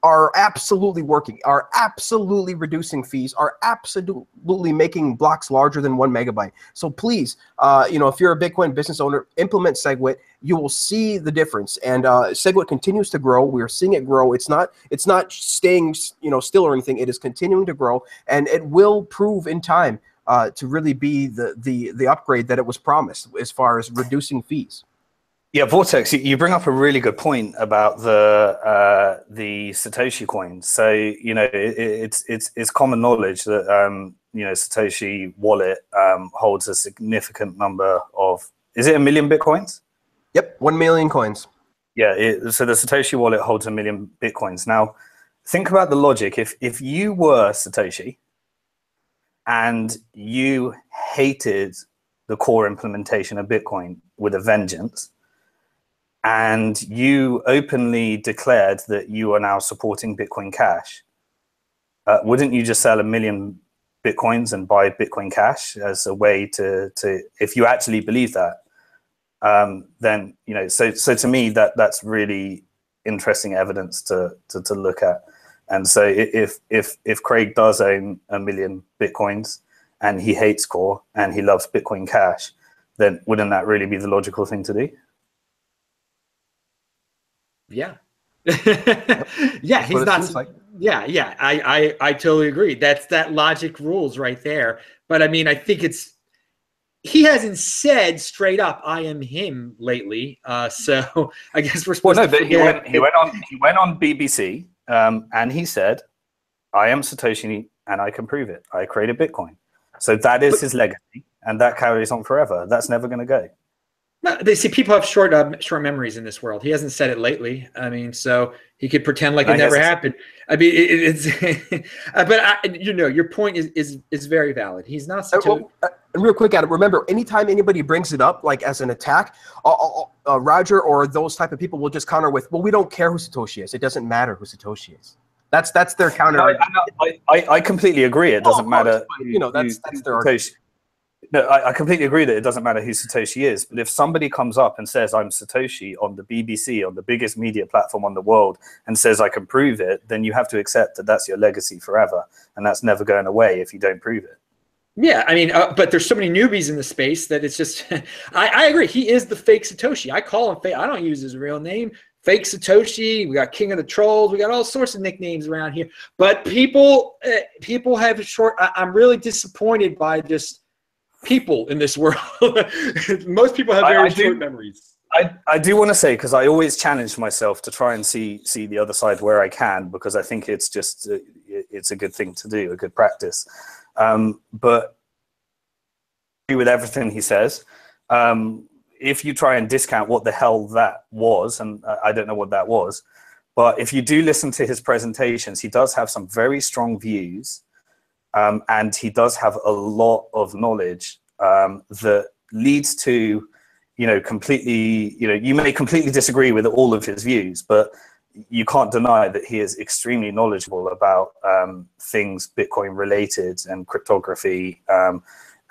are absolutely working, are absolutely reducing fees, are absolutely making blocks larger than 1 megabyte. So please, if you're a Bitcoin business owner, implement SegWit. You will see the difference. And SegWit continues to grow. We are seeing it grow. It's not staying still or anything. It is continuing to grow, and it will prove in time to really be the upgrade that it was promised as far as reducing fees. Yeah, Vortex, you bring up a really good point about the Satoshi coins. So it's common knowledge that Satoshi wallet holds a significant number of, is it 1 million Bitcoins? Yep, 1 million coins. Yeah, so the Satoshi wallet holds 1 million Bitcoins. Now, think about the logic. If you were Satoshi and you hated the core implementation of Bitcoin with a vengeance, and you openly declared that you are now supporting Bitcoin Cash, wouldn't you just sell 1 million Bitcoins and buy Bitcoin Cash as a way to if you actually believe that? Then so to me that's really interesting evidence to look at. And so if Craig does own 1 million Bitcoins and he hates core and he loves Bitcoin Cash, then wouldn't that really be the logical thing to do? Yeah. Yeah, he's not like. Yeah, I totally agree. That logic rules right there. But I mean, I think he hasn't said straight up I am him lately. So I guess we're supposed to forget. He went on BBC and he said, I am Satoshi and I can prove it. I created Bitcoin. So that is his legacy, and that carries on forever. That's never going to go. No, they see people have short memories in this world. He hasn't said it lately. I mean, so he could pretend like it never happened. I mean, it's but your point is very valid. He's not such real quick, Adam. Remember, anytime anybody brings it up, like as an attack, Roger or those type of people will just counter with, "Well, we don't care who Satoshi is. It doesn't matter who Satoshi is." That's their counter. I completely agree. It doesn't matter. But, that's their argument. No, I completely agree that it doesn't matter who Satoshi is, but if somebody comes up and says I'm Satoshi on the BBC, on the biggest media platform on the world, and says I can prove it, then you have to accept that that's your legacy forever, and that's never going away if you don't prove it. Yeah, I mean, but there's so many newbies in the space that it's just, I agree. He is the fake Satoshi. I call him fake. I don't use his real name. Fake Satoshi. We got King of the Trolls. We got all sorts of nicknames around here. But people have short. I'm really disappointed by just people in this world. Most people have very short memories. I do want to say, because I always challenge myself to try and see the other side where I can, because I think it's just it's a good thing to do, a good practice. But I agree with everything he says. If you try and discount what the hell that was, and I don't know what that was, but if you do listen to his presentations, he does have some very strong views, and he does have a lot of knowledge that leads to, completely, you may completely disagree with all of his views, but you can't deny that he is extremely knowledgeable about things Bitcoin related and cryptography.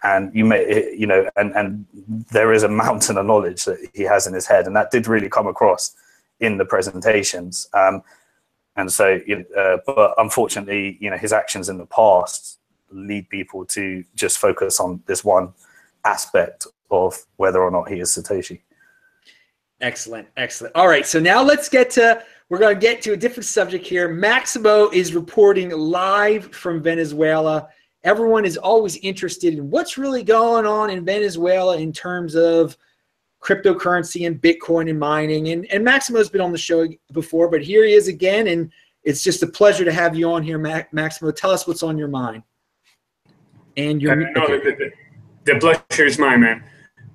And you may, and there is a mountain of knowledge that he has in his head, and that did really come across in the presentations. And so, but unfortunately, his actions in the past lead people to just focus on this one aspect of whether or not he is Satoshi. Excellent, excellent. All right, so now we're going to get to a different subject here. Maximo is reporting live from Venezuela. Everyone is always interested in what's really going on in Venezuela in terms of cryptocurrency and Bitcoin and mining. And Maximo's been on the show before, but here he is again, and it's just a pleasure to have you on here, Maximo. Tell us what's on your mind. And the pleasure is mine, man.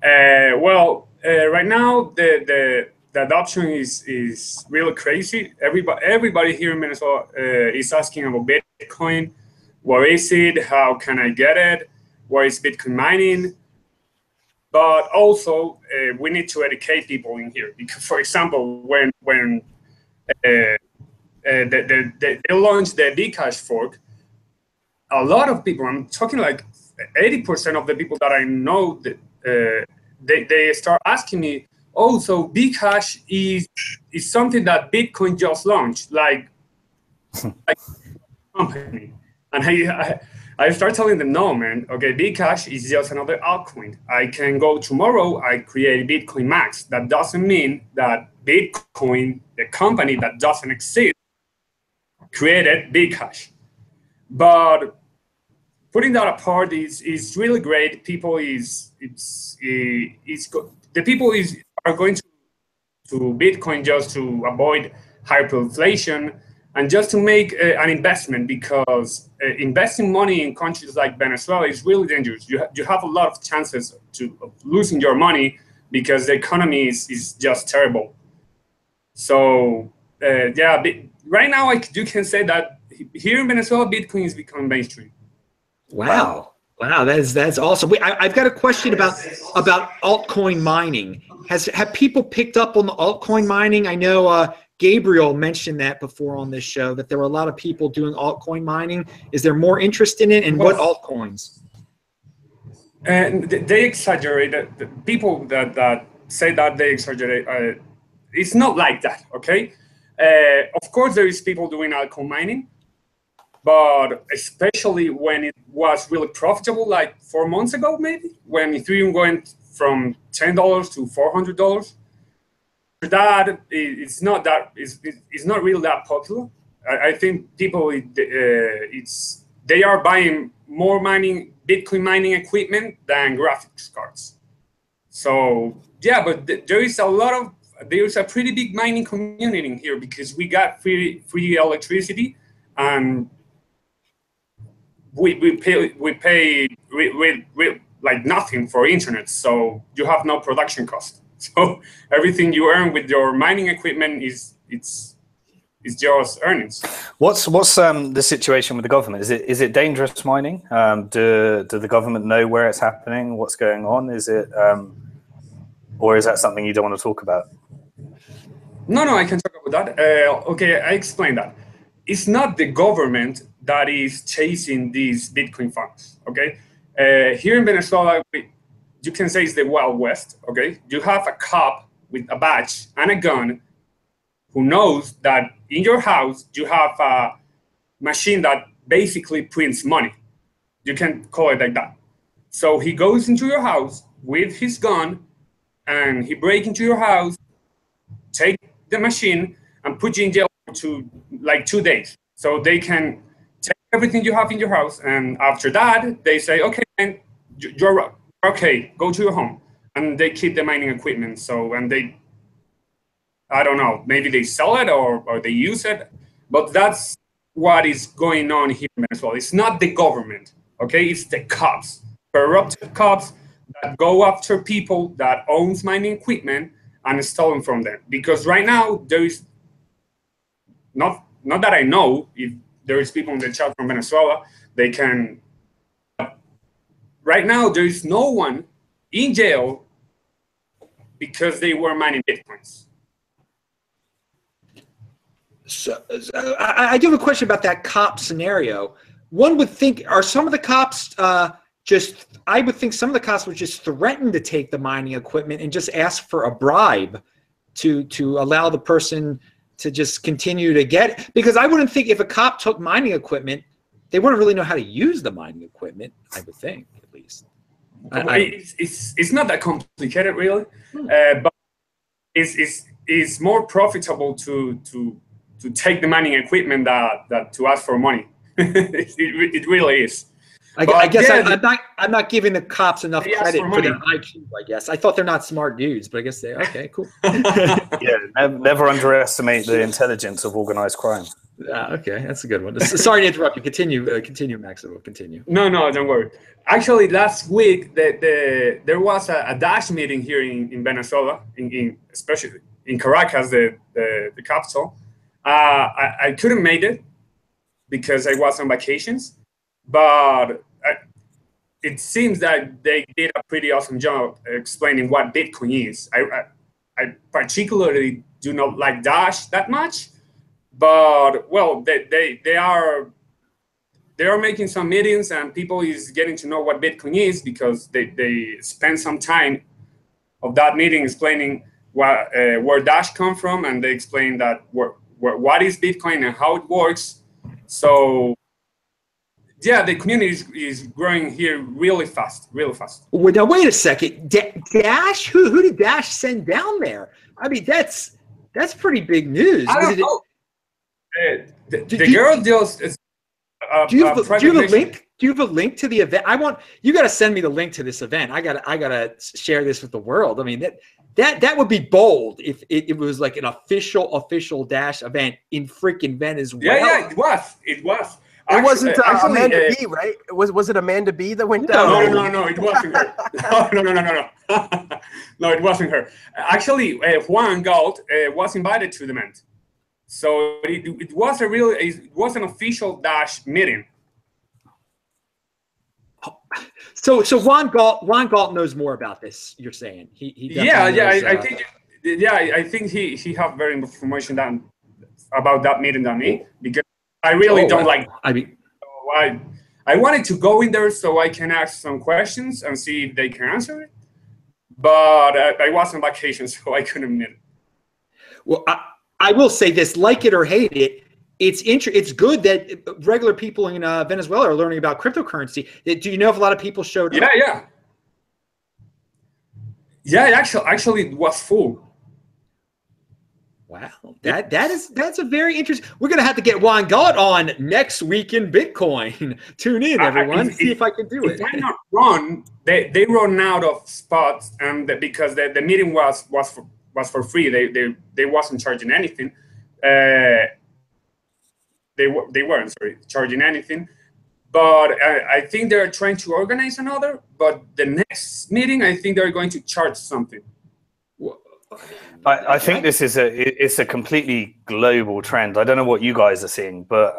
Right now the adoption is really crazy. Everybody here in Venezuela is asking about Bitcoin. What is it? How can I get it? What is Bitcoin mining? But also, we need to educate people in here. Because, for example, when they launched the Bcash fork, a lot of people, I'm talking like 80% of the people that I know, that they start asking me, oh, so Bcash is something that Bitcoin just launched, like company. And I start telling them, no, man, okay, Bcash is just another altcoin. I can go tomorrow, I create Bitcoin Max. That doesn't mean that Bitcoin, the company that doesn't exist, created Bcash. But putting that apart is really great. People are going to Bitcoin just to avoid hyperinflation and just to make an investment, because investing money in countries like Venezuela is really dangerous. You have a lot of chances of losing your money because the economy is just terrible. So right now you can say that here in Venezuela, Bitcoin is becoming mainstream. Wow, that's awesome. I've got a question about altcoin mining. Have people picked up on the altcoin mining? I know Gabriel mentioned that before on this show, that there were a lot of people doing altcoin mining. Is there more interest in it, and what altcoins? And they exaggerate. The people that say that they exaggerate, it's not like that, okay? Of course, there is people doing altcoin mining, but especially when it was really profitable, like 4 months ago, maybe, when Ethereum went from $10 to $400. That it's not really that popular. I think people they are buying more Bitcoin mining equipment than graphics cards. So yeah, but there's a pretty big mining community in here, because we got free electricity, and we pay like nothing for internet, so you have no production cost. So everything you earn with your mining equipment is just earnings. What's the situation with the government? Is it dangerous mining? Do the government know where it's happening? What's going on? Is it or is that something you don't want to talk about? No, I can talk about that. Okay, I explained that. It's not the government that is chasing these Bitcoin funds. Okay, Here in Venezuela, you can say it's the Wild West, okay? You have a cop with a badge and a gun who knows that in your house, you have a machine that basically prints money. You can call it like that. So he goes into your house with his gun and he breaks into your house, take the machine and put you in jail to like 2 days. So they can take everything you have in your house. And after that, they say, okay, man, you're okay, go to your home. And they keep the mining equipment. So, and they, I don't know, maybe they sell it or they use it, but that's what is going on here in Venezuela. It's not the government, okay? It's the cops, corrupted cops that go after people that owns mining equipment and stealing from them. Because right now there is not that I know if there is people in the chat from Venezuela, they can. Right now there is no one in jail because they were mining Bitcoins. So I do have a question about that cop scenario. One would think, are some of the cops I would think some of the cops would just threaten to take the mining equipment and just ask for a bribe to allow the person to just continue to get it. Because I wouldn't think if a cop took mining equipment, they wouldn't really know how to use the mining equipment, I would think, at least. It's not that complicated, really, but it's more profitable to take the mining equipment that to ask for money. it really is. I guess yeah, I'm not giving the cops enough credit for their IQ. I guess I thought they're not smart dudes, but I guess they are. Okay, cool. Yeah, never underestimate the intelligence of organized crime. Okay, that's a good one. Sorry to interrupt you. Continue, Maximo. Continue. No, don't worry. Actually, last week there was a Dash meeting here in Venezuela, especially in Caracas, the capital. I couldn't make it because I was on vacations, but it seems that they did a pretty awesome job explaining what Bitcoin is. I particularly do not like Dash that much, but well, they are making some meetings and people is getting to know what Bitcoin is because they spend some time of that meeting explaining where Dash come from, and they explain that what is Bitcoin and how it works. So yeah, the community is growing here really fast. Well, now wait a second. Dash? Who did Dash send down there? I mean, that's pretty big news. I don't know. The girl deals. Do you have a link? Do you have a link to the event? You got to send me the link to this event. I gotta share this with the world. I mean, that would be bold if it was like an official Dash event in freaking Venezuela. Yeah, it was. It wasn't Amanda B, right? Was it Amanda B that went down? No, it wasn't her. No. No, it wasn't her. Actually, Juan Galt was invited to the event. So it was an official Dash meeting. So Juan Galt knows more about this. You're saying he I think he have better information about that meeting than me, because I really don't like. I mean, I wanted to go in there so I can ask some questions and see if they can answer it, but I was on vacation, so I couldn't meet it. Well, I will say this: like it or hate it, it's good that regular people in Venezuela are learning about cryptocurrency. Do you know if a lot of people showed up? Yeah. Actually, it was full. Wow, that's a very interesting. We're gonna have to get Juan Galt on next week in Bitcoin. Tune in, everyone. See if I can do it. If I'm not wrong, they run out of spots, and because the meeting was for free. They wasn't charging anything. They weren't charging anything. But I think they're trying to organize another. But the next meeting, I think they're going to charge something. I think this is it's a completely global trend. I don't know what you guys are seeing, but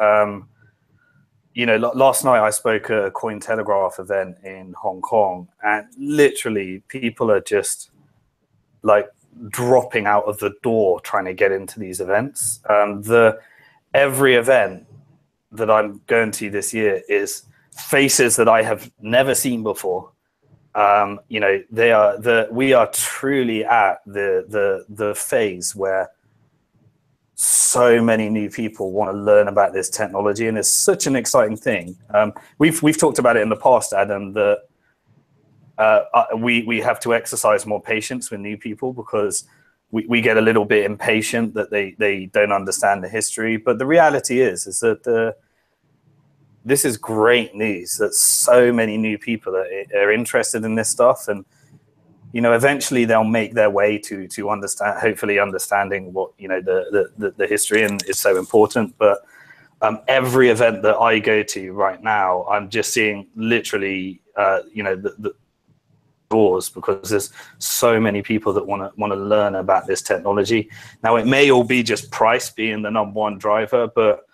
last night I spoke at a Cointelegraph event in Hong Kong, and literally people are just like dropping out of the door trying to get into these events. Every event that I'm going to this year is faces that I have never seen before. You know, we are truly at the phase where so many new people want to learn about this technology, and it's such an exciting thing. We've talked about it in the past, Adam, that we have to exercise more patience with new people, because we get a little bit impatient that they don't understand the history. But the reality is that this is great news that so many new people are interested in this stuff, and you know, eventually they'll make their way to understand, hopefully understanding what, you know, the history and is so important. But every event that I go to right now, I'm just seeing literally, you know, the doors, because there's so many people that want to learn about this technology. Now, it may all be just price being the #1 driver, but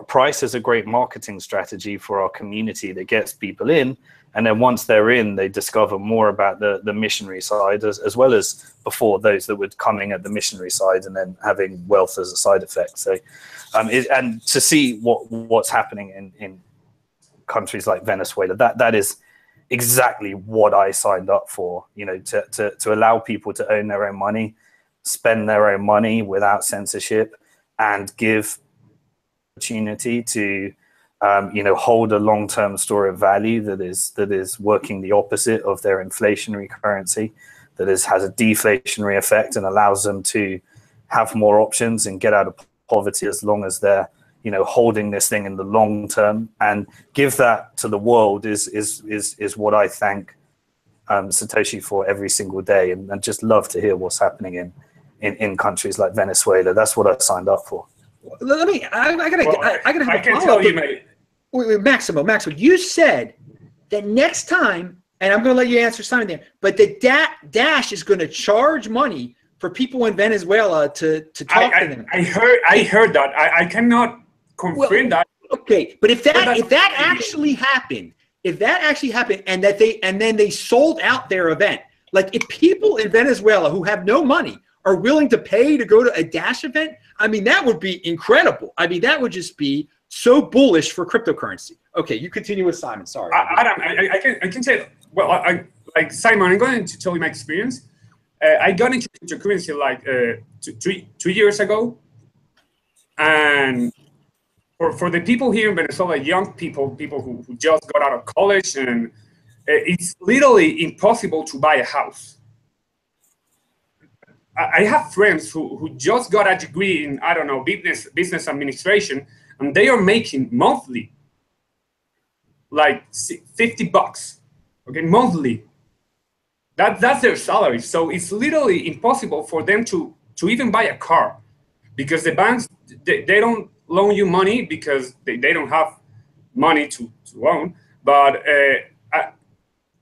price is a great marketing strategy for our community that gets people in. And then once they're in, they discover more about the missionary side, as well as before those that were coming at the missionary side and then having wealth as a side effect. So, and to see what's happening in countries like Venezuela, that is exactly what I signed up for. You know, to allow people to own their own money, spend their own money without censorship, and give opportunity to you know, hold a long-term store of value that is working the opposite of their inflationary currency, that has a deflationary effect and allows them to have more options and get out of poverty, as long as they're, you know, holding this thing in the long term. And give that to the world is what I thank Satoshi for every single day, and just love to hear what's happening in countries like Venezuela. That's what I signed up for. Let me. I gotta have I a can follow-up. tell you, mate. Wait, Maximo, you said that next time, and I'm going to let you answer Simon there, but the Dash is going to charge money for people in Venezuela to talk to them. I heard that. I cannot confirm that. Okay, but if that actually happened, and then they sold out their event, like if people in Venezuela who have no money are willing to pay to go to a Dash event, I mean, that would be incredible. I mean, that would just be so bullish for cryptocurrency. Okay, you continue with Simon. Sorry. Adam, I can say, well, like Simon, I'm going to tell you my experience. I got into cryptocurrency like 2 years ago. And for the people here in Venezuela, young people who just got out of college, and it's literally impossible to buy a house. I have friends who just got a degree in, I don't know, business administration, and they are making monthly like $50, okay, monthly. That's their salary. So it's literally impossible for them to even buy a car, because the banks, they don't loan you money because they don't have money to loan. But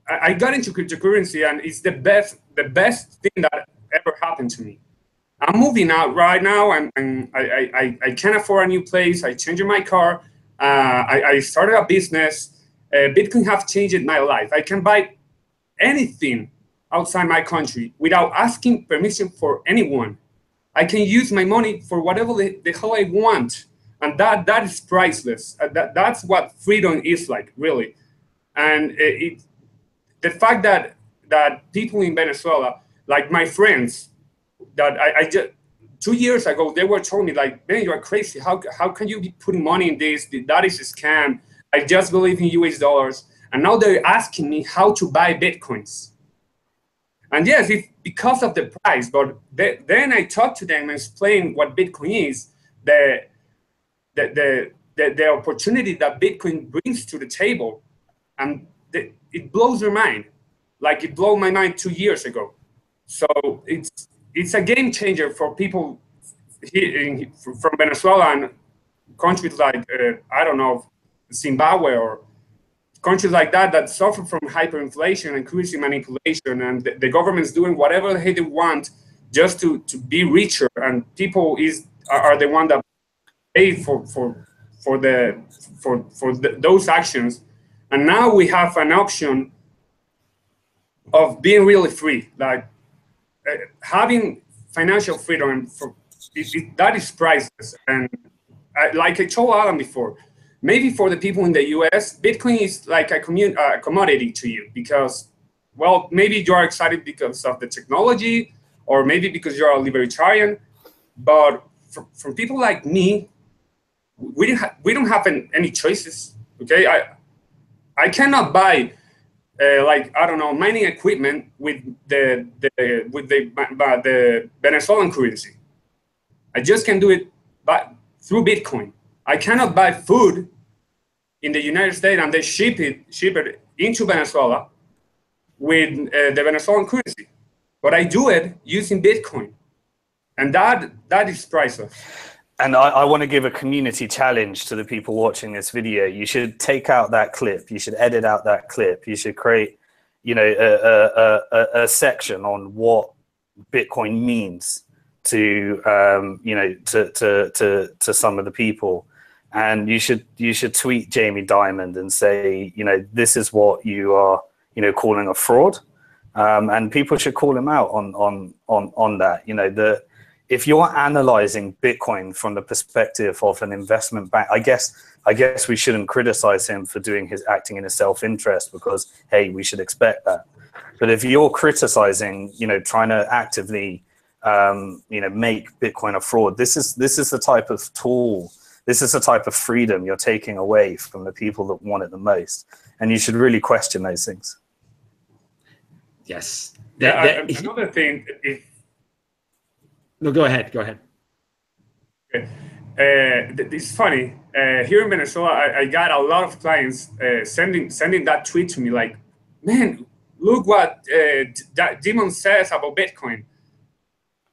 I got into cryptocurrency, and it's the best thing that ever happened to me. I'm moving out right now, and I can't afford a new place. I changed my car. I started a business. Bitcoin have changed my life. I can buy anything outside my country without asking permission for anyone. I can use my money for whatever the hell I want. And that is priceless. That's what freedom is like, really. And the fact that people in Venezuela, like my friends, that I just 2 years ago, they were telling me like, man, you are crazy. How can you be putting money in this? That is a scam. I just believe in US dollars. And now they're asking me how to buy Bitcoins. And yes, it's because of the price, but then I talked to them and explained what Bitcoin is, the opportunity that Bitcoin brings to the table. And it blows their mind, like it blew my mind 2 years ago. So it's a game changer for people here from Venezuela and countries like, I don't know, Zimbabwe or countries like that suffer from hyperinflation and currency manipulation, and the government's doing whatever they want just to be richer, and people are the one that pay for those actions. And now we have an option of being really free, like having financial freedom. That is priceless. And like I told Alan before, maybe for the people in the US, Bitcoin is like a commodity to you because, well, maybe you are excited because of the technology, or maybe because you're a libertarian. But from people like me, we don't have any choices. Okay, I cannot buy like, I don't know, mining equipment with the Venezuelan currency. I just can do it through Bitcoin. I cannot buy food in the United States and then ship it into Venezuela with the Venezuelan currency, but I do it using Bitcoin, and that is priceless. And I want to give a community challenge to the people watching this video. You should take out that clip. You should edit out that clip. You should create, you know, a section on what Bitcoin means to, you know, to some of the people. And you should tweet Jamie Dimon and say, you know, this is what you are, you know, calling a fraud. And people should call him out on that. You know, if you're analyzing Bitcoin from the perspective of an investment bank, I guess we shouldn't criticize him for acting in his self-interest, because, hey, we should expect that. But if you're criticizing, you know, trying to actively, you know, make Bitcoin a fraud, this is the type of tool, this is the type of freedom you're taking away from the people that want it the most. And you should really question those things. Yes. Another thing, No, go ahead. Go ahead. Okay. It's funny. Here in Venezuela, I got a lot of clients sending that tweet to me, like, man, look what that Demon says about Bitcoin.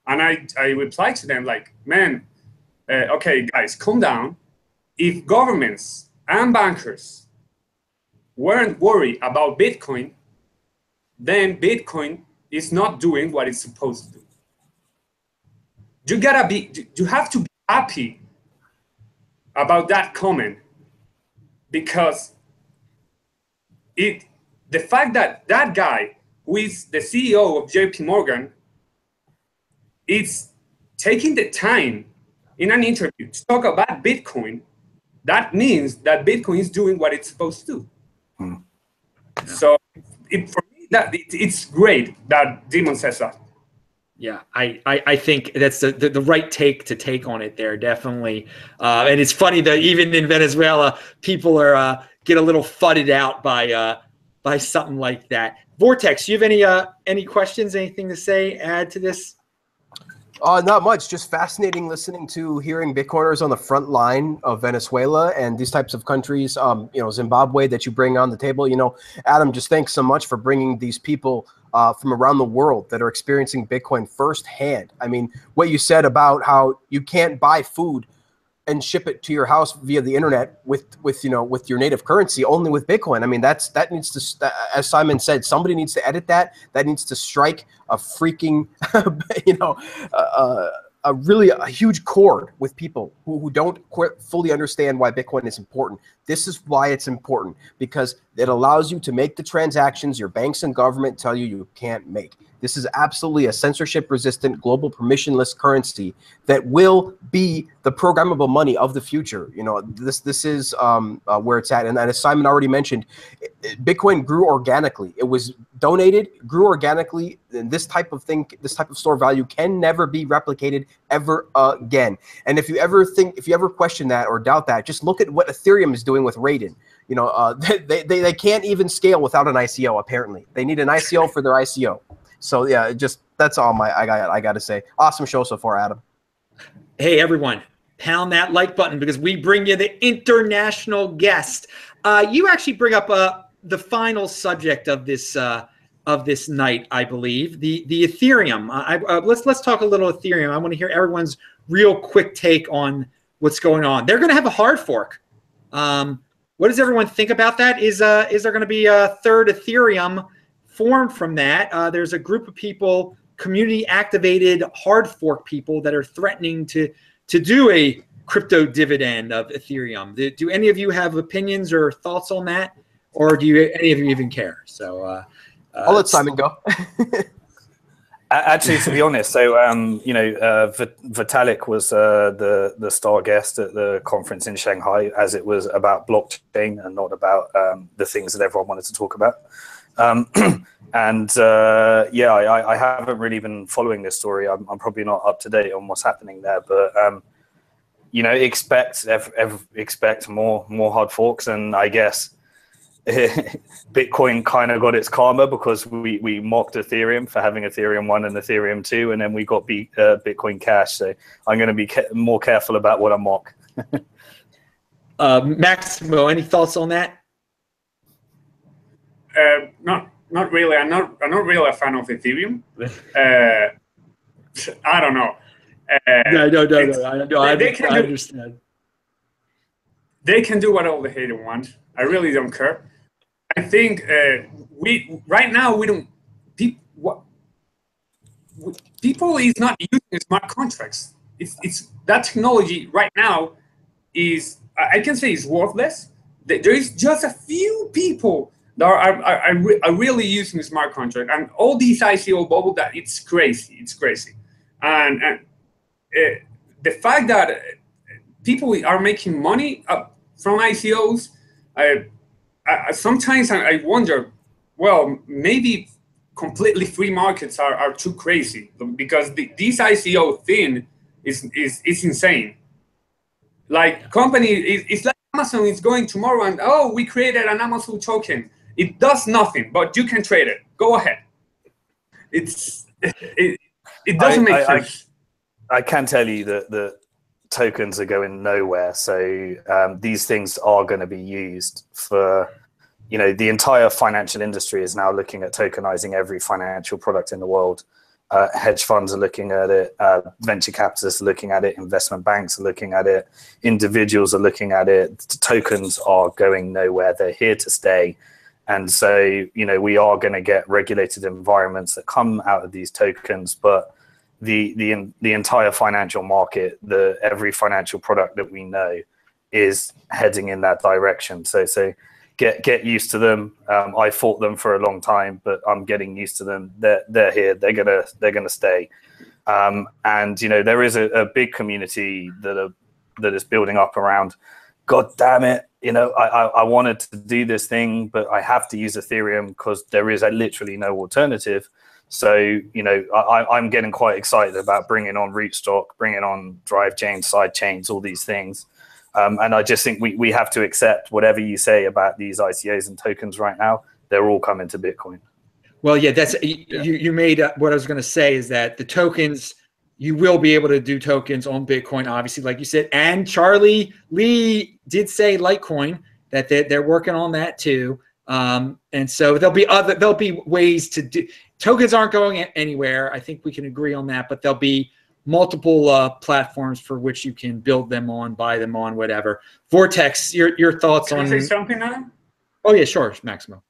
And I replied to them like, man, okay, guys, calm down. If governments and bankers weren't worried about Bitcoin, then Bitcoin is not doing what it's supposed to do. You have to be happy about that comment, because the fact that that guy, who is the CEO of JP Morgan, is taking the time in an interview to talk about Bitcoin, that means that Bitcoin is doing what it's supposed to do. Yeah. So for me, it's great that Demon says that. Yeah, I think that's the right take on it there, definitely. And it's funny that even in Venezuela, people are get a little fudded out by something like that. Vortex, do you have any questions, anything to say, add to this? Not much. Just fascinating listening to hearing Bitcoiners on the front line of Venezuela and these types of countries. You know, Zimbabwe that you bring on the table. You know, Adam, just thanks so much for bringing these people from around the world that are experiencing Bitcoin firsthand. I mean, what you said about how you can't buy food and ship it to your house via the internet with your native currency, only with Bitcoin. I mean, that needs to, as Simon said, somebody needs to edit that. That needs to strike a freaking, a huge chord with people who don't fully understand why Bitcoin is important. This is why it's important, because it allows you to make the transactions your banks and government tell you can't make. This is absolutely a censorship-resistant, global permissionless currency that will be the programmable money of the future. You know, this is where it's at. And as Simon already mentioned, Bitcoin grew organically. It was donated, grew organically. And this type of thing, this type of store value can never be replicated ever again. And if you ever question that or doubt that, just look at what Ethereum is doing with Raiden. You know, they can't even scale without an ICO. Apparently, they need an ICO for their ICO. So yeah, that's all I got to say. Awesome show so far, Adam. Hey everyone, pound that like button because we bring you the international guest. You actually bring up the final subject of this night, I believe, the Ethereum. Let's talk a little Ethereum. I want to hear everyone's real quick take on what's going on. They're going to have a hard fork. What does everyone think about that? Is there going to be a third Ethereum formed from that? There's a group of people, community activated hard fork people, that are threatening to do a crypto dividend of Ethereum. Do any of you have opinions or thoughts on that, or do any of you even care? So I'll let Simon go. Actually, to be honest, so Vitalik was the star guest at the conference in Shanghai, as it was about blockchain and not about the things that everyone wanted to talk about. I haven't really been following this story. I'm probably not up to date on what's happening there, but expect more hard forks, and I guess Bitcoin kind of got its karma because we mocked Ethereum for having Ethereum 1 and Ethereum 2, and then we got Bitcoin Cash. So I'm going to be more careful about what I mock. Maximo, any thoughts on that? Not really. I'm not really a fan of Ethereum. I don't know. No. I understand. They can do whatever the hell they want. I really don't care. I think right now we don't. People is not using smart contracts. It's that technology right now is, I can say, is worthless. There is just a few people that are really using smart contract, and all these ICO bubble, that it's crazy. It's crazy, and the fact that people are making money from ICOs, sometimes I wonder, well, maybe completely free markets are too crazy, because this ICO thing is insane. Like it's like Amazon is going tomorrow and, oh, we created an Amazon token. It does nothing, but you can trade it. Go ahead. It doesn't make sense. I can tell you that the tokens are going nowhere. So these things are going to be used for, the entire financial industry is now looking at tokenizing every financial product in the world. Hedge funds are looking at it, venture capitalists are looking at it, investment banks are looking at it, individuals are looking at it. The tokens are going nowhere. They're here to stay. And so, we are going to get regulated environments that come out of these tokens, but the entire financial market, every financial product that we know is heading in that direction. So get used to them. I fought them for a long time, but I'm getting used to them. They're here. They're gonna stay. And there is a big community that is building up around. God damn it! I wanted to do this thing, but I have to use Ethereum because there is literally no alternative. So I'm getting quite excited about bringing on Rootstock, bringing on drive chains, side chains, all these things. And I just think we have to accept whatever you say about these ICOs and tokens right now. They're all coming to Bitcoin. Well, yeah, you made what I was going to say is that the tokens, you will be able to do tokens on Bitcoin, obviously, like you said. And Charlie Lee did say Litecoin, that they're working on that too. And so there'll be ways to do. Tokens aren't going anywhere. I think we can agree on that. But there'll be multiple platforms for which you can build them on, buy them on, whatever. Vortex, your thoughts on? Can I say something now? Oh yeah, sure, Maximo.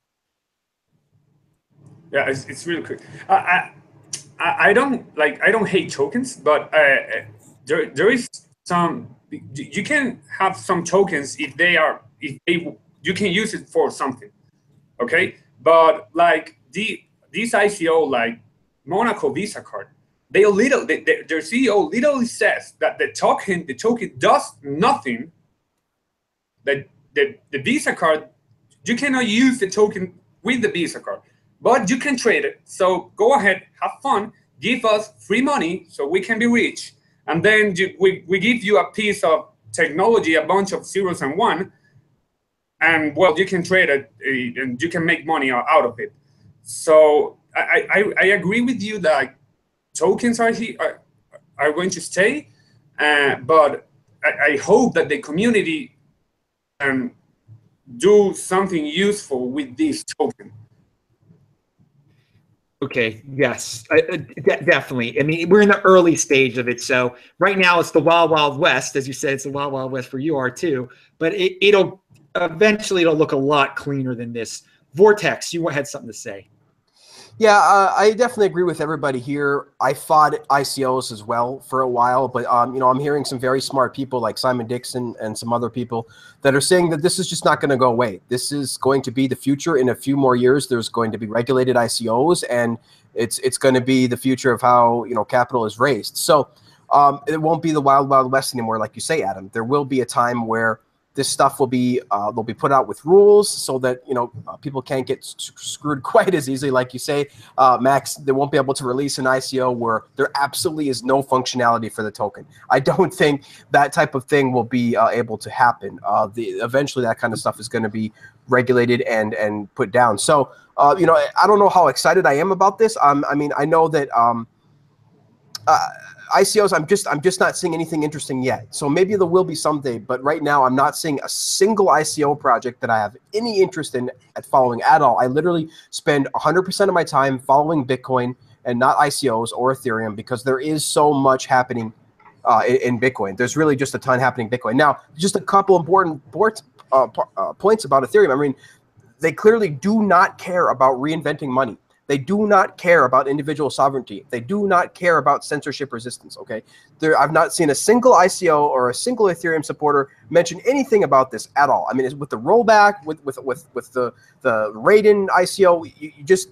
Yeah, it's really quick. I don't hate tokens, but there is some. You can have some tokens if you can use it for something, okay? But like this ICO, like Monaco Visa card, their CEO literally says that the token does nothing. That the Visa card, you cannot use the token with the Visa card, but you can trade it. So go ahead, have fun, give us free money so we can be rich, and then we give you a piece of technology, a bunch of zeros and one, and well, you can trade it and you can make money out of it. So I agree with you that tokens are going to stay, but I hope that the community can do something useful with this token. Okay, yes, definitely. I mean, we're in the early stage of it. So right now it's the wild, wild west. As you said, it's the wild, wild west for you are too. But it'll eventually look a lot cleaner than this. Vortex, you had something to say. Yeah, I definitely agree with everybody here. I fought ICOs as well for a while, but you know, I'm hearing some very smart people like Simon Dixon and some other people that are saying that this is just not going to go away. This is going to be the future. In a few more years, there's going to be regulated ICOs, and it's going to be the future of how, you know, capital is raised. So it won't be the wild, wild west anymore, like you say, Adam. There will be a time where this stuff will be they'll be put out with rules so that, you know, people can't get screwed quite as easily, like you say, Max. They won't be able to release an ICO where there absolutely is no functionality for the token. I don't think that type of thing will be able to happen. Eventually that kind of stuff is going to be regulated and put down. So you know, I don't know how excited I am about this. I mean, I know that ICOs, I'm just not seeing anything interesting yet. So maybe there will be someday, but right now I'm not seeing a single ICO project that I have any interest in at following at all. I literally spend 100% of my time following Bitcoin and not ICOs or Ethereum because there is so much happening in Bitcoin. There's really just a ton happening in Bitcoin. Now, just a couple important points about Ethereum. I mean, they clearly do not care about reinventing money. They do not care about individual sovereignty. They do not care about censorship resistance, okay? I've not seen a single ICO or a single Ethereum supporter mention anything about this at all. I mean, with the rollback, with the Raiden ICO, you just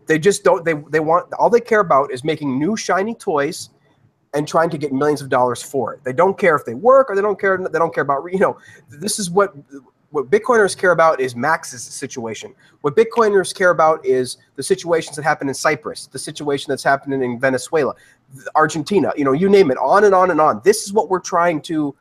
they just don't, they want, all they care about is making new shiny toys and trying to get millions of dollars for it. They don't care if they work, or they don't care about, you know, this is what Bitcoiners care about is Max's situation. What Bitcoiners care about is the situations that happen in Cyprus, the situation that's happening in Venezuela, Argentina, you know, you name it, on and on and on. This is what we're trying to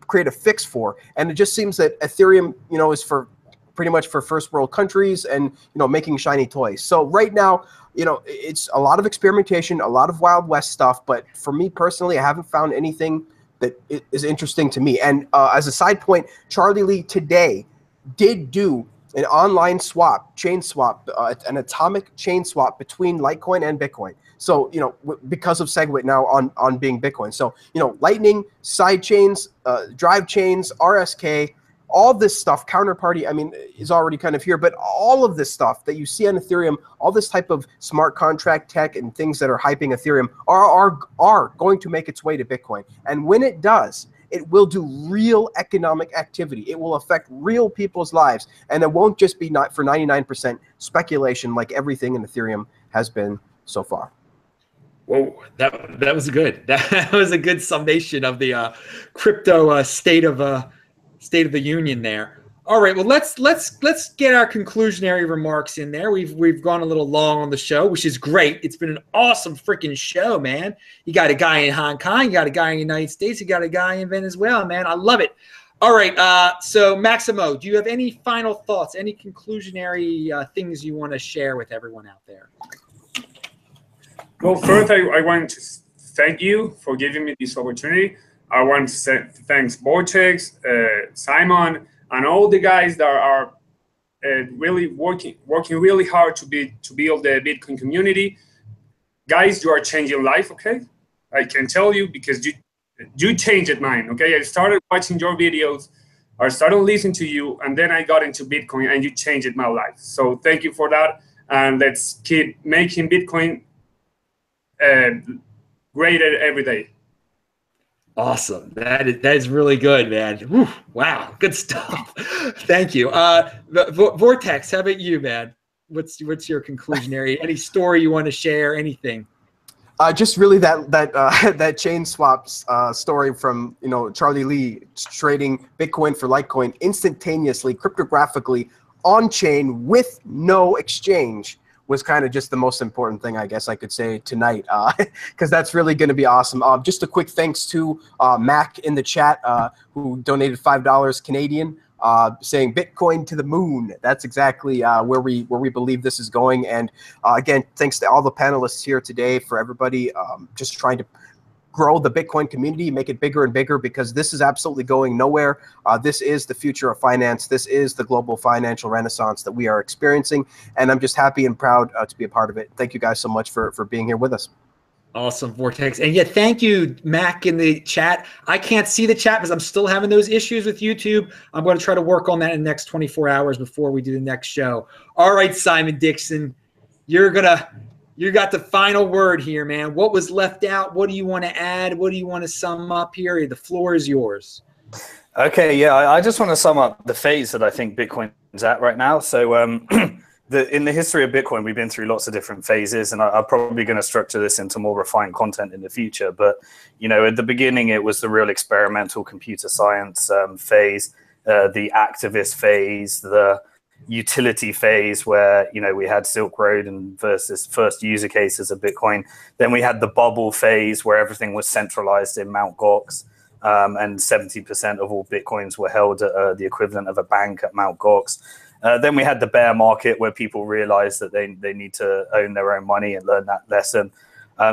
create a fix for. And it just seems that Ethereum, you know, is for pretty much for first world countries and, you know, making shiny toys. So right now, you know, it's a lot of experimentation, a lot of Wild West stuff. But for me personally, I haven't found anything that is interesting to me. And as a side point, Charlie Lee today did do an online swap, chain swap, an atomic chain swap between Litecoin and Bitcoin. So, you know, because of SegWit now on being Bitcoin. So, you know, Lightning, side chains, drive chains, RSK, all this stuff, counterparty, I mean, is already kind of here, but all of this stuff that you see on Ethereum, all this type of smart contract tech and things that are hyping Ethereum are going to make its way to Bitcoin. And when it does, it will do real economic activity. It will affect real people's lives. And it won't just be not for 99% speculation like everything in Ethereum has been so far. Whoa, that was good. That was a good summation of the crypto state of the union there. All right, well, let's get our conclusionary remarks in there. We've gone a little long on the show, which is great. It's been an awesome freaking show, man. You got a guy in Hong Kong, you got a guy in the United States, you got a guy in Venezuela, man. I love it. All right, so Maximo, do you have any final thoughts, any conclusionary things you want to share with everyone out there? Well, first, I want to thank you for giving me this opportunity. I want to say thanks Vortex, Simon, and all the guys that are really working really hard to build the Bitcoin community. Guys, you are changing life, okay? I can tell you because you changed mine, okay? I started watching your videos, I started listening to you, and then I got into Bitcoin, and you changed my life. So thank you for that, and let's keep making Bitcoin greater every day. Awesome. That is really good, man. Whew, wow, good stuff. Thank you. Vortex, how about you, man? What's your conclusionary? Any story you want to share? Anything? Just really that chain swaps story from, you know, Charlie Lee trading Bitcoin for Litecoin instantaneously, cryptographically on chain with no exchange was kind of just the most important thing, I guess I could say tonight, because that's really going to be awesome. Just a quick thanks to Mac in the chat, who donated $5 Canadian, saying Bitcoin to the moon. That's exactly where we believe this is going. And again, thanks to all the panelists here today, for everybody just trying to grow the Bitcoin community, make it bigger and bigger, because this is absolutely going nowhere. This is the future of finance. This is the global financial renaissance that we are experiencing. And I'm just happy and proud to be a part of it. Thank you guys so much for being here with us. Awesome, Vortex. And yeah, thank you, Mac, in the chat. I can't see the chat because I'm still having those issues with YouTube. I'm going to try to work on that in the next 24 hours before we do the next show. All right, Simon Dixon, you got the final word here, man. What was left out? What do you want to add? What do you want to sum up here? The floor is yours. Okay, yeah, I just want to sum up the phase that I think Bitcoin's at right now. So in the history of Bitcoin, we've been through lots of different phases, and I'm probably going to structure this into more refined content in the future. But, at the beginning, it was the real experimental computer science phase, the activist phase, the utility phase where, we had Silk Road and versus first user cases of Bitcoin. Then we had the bubble phase where everything was centralized in Mt. Gox. And 70% of all Bitcoins were held at the equivalent of a bank at Mt. Gox. Then we had the bear market where people realized that they need to own their own money and learn that lesson.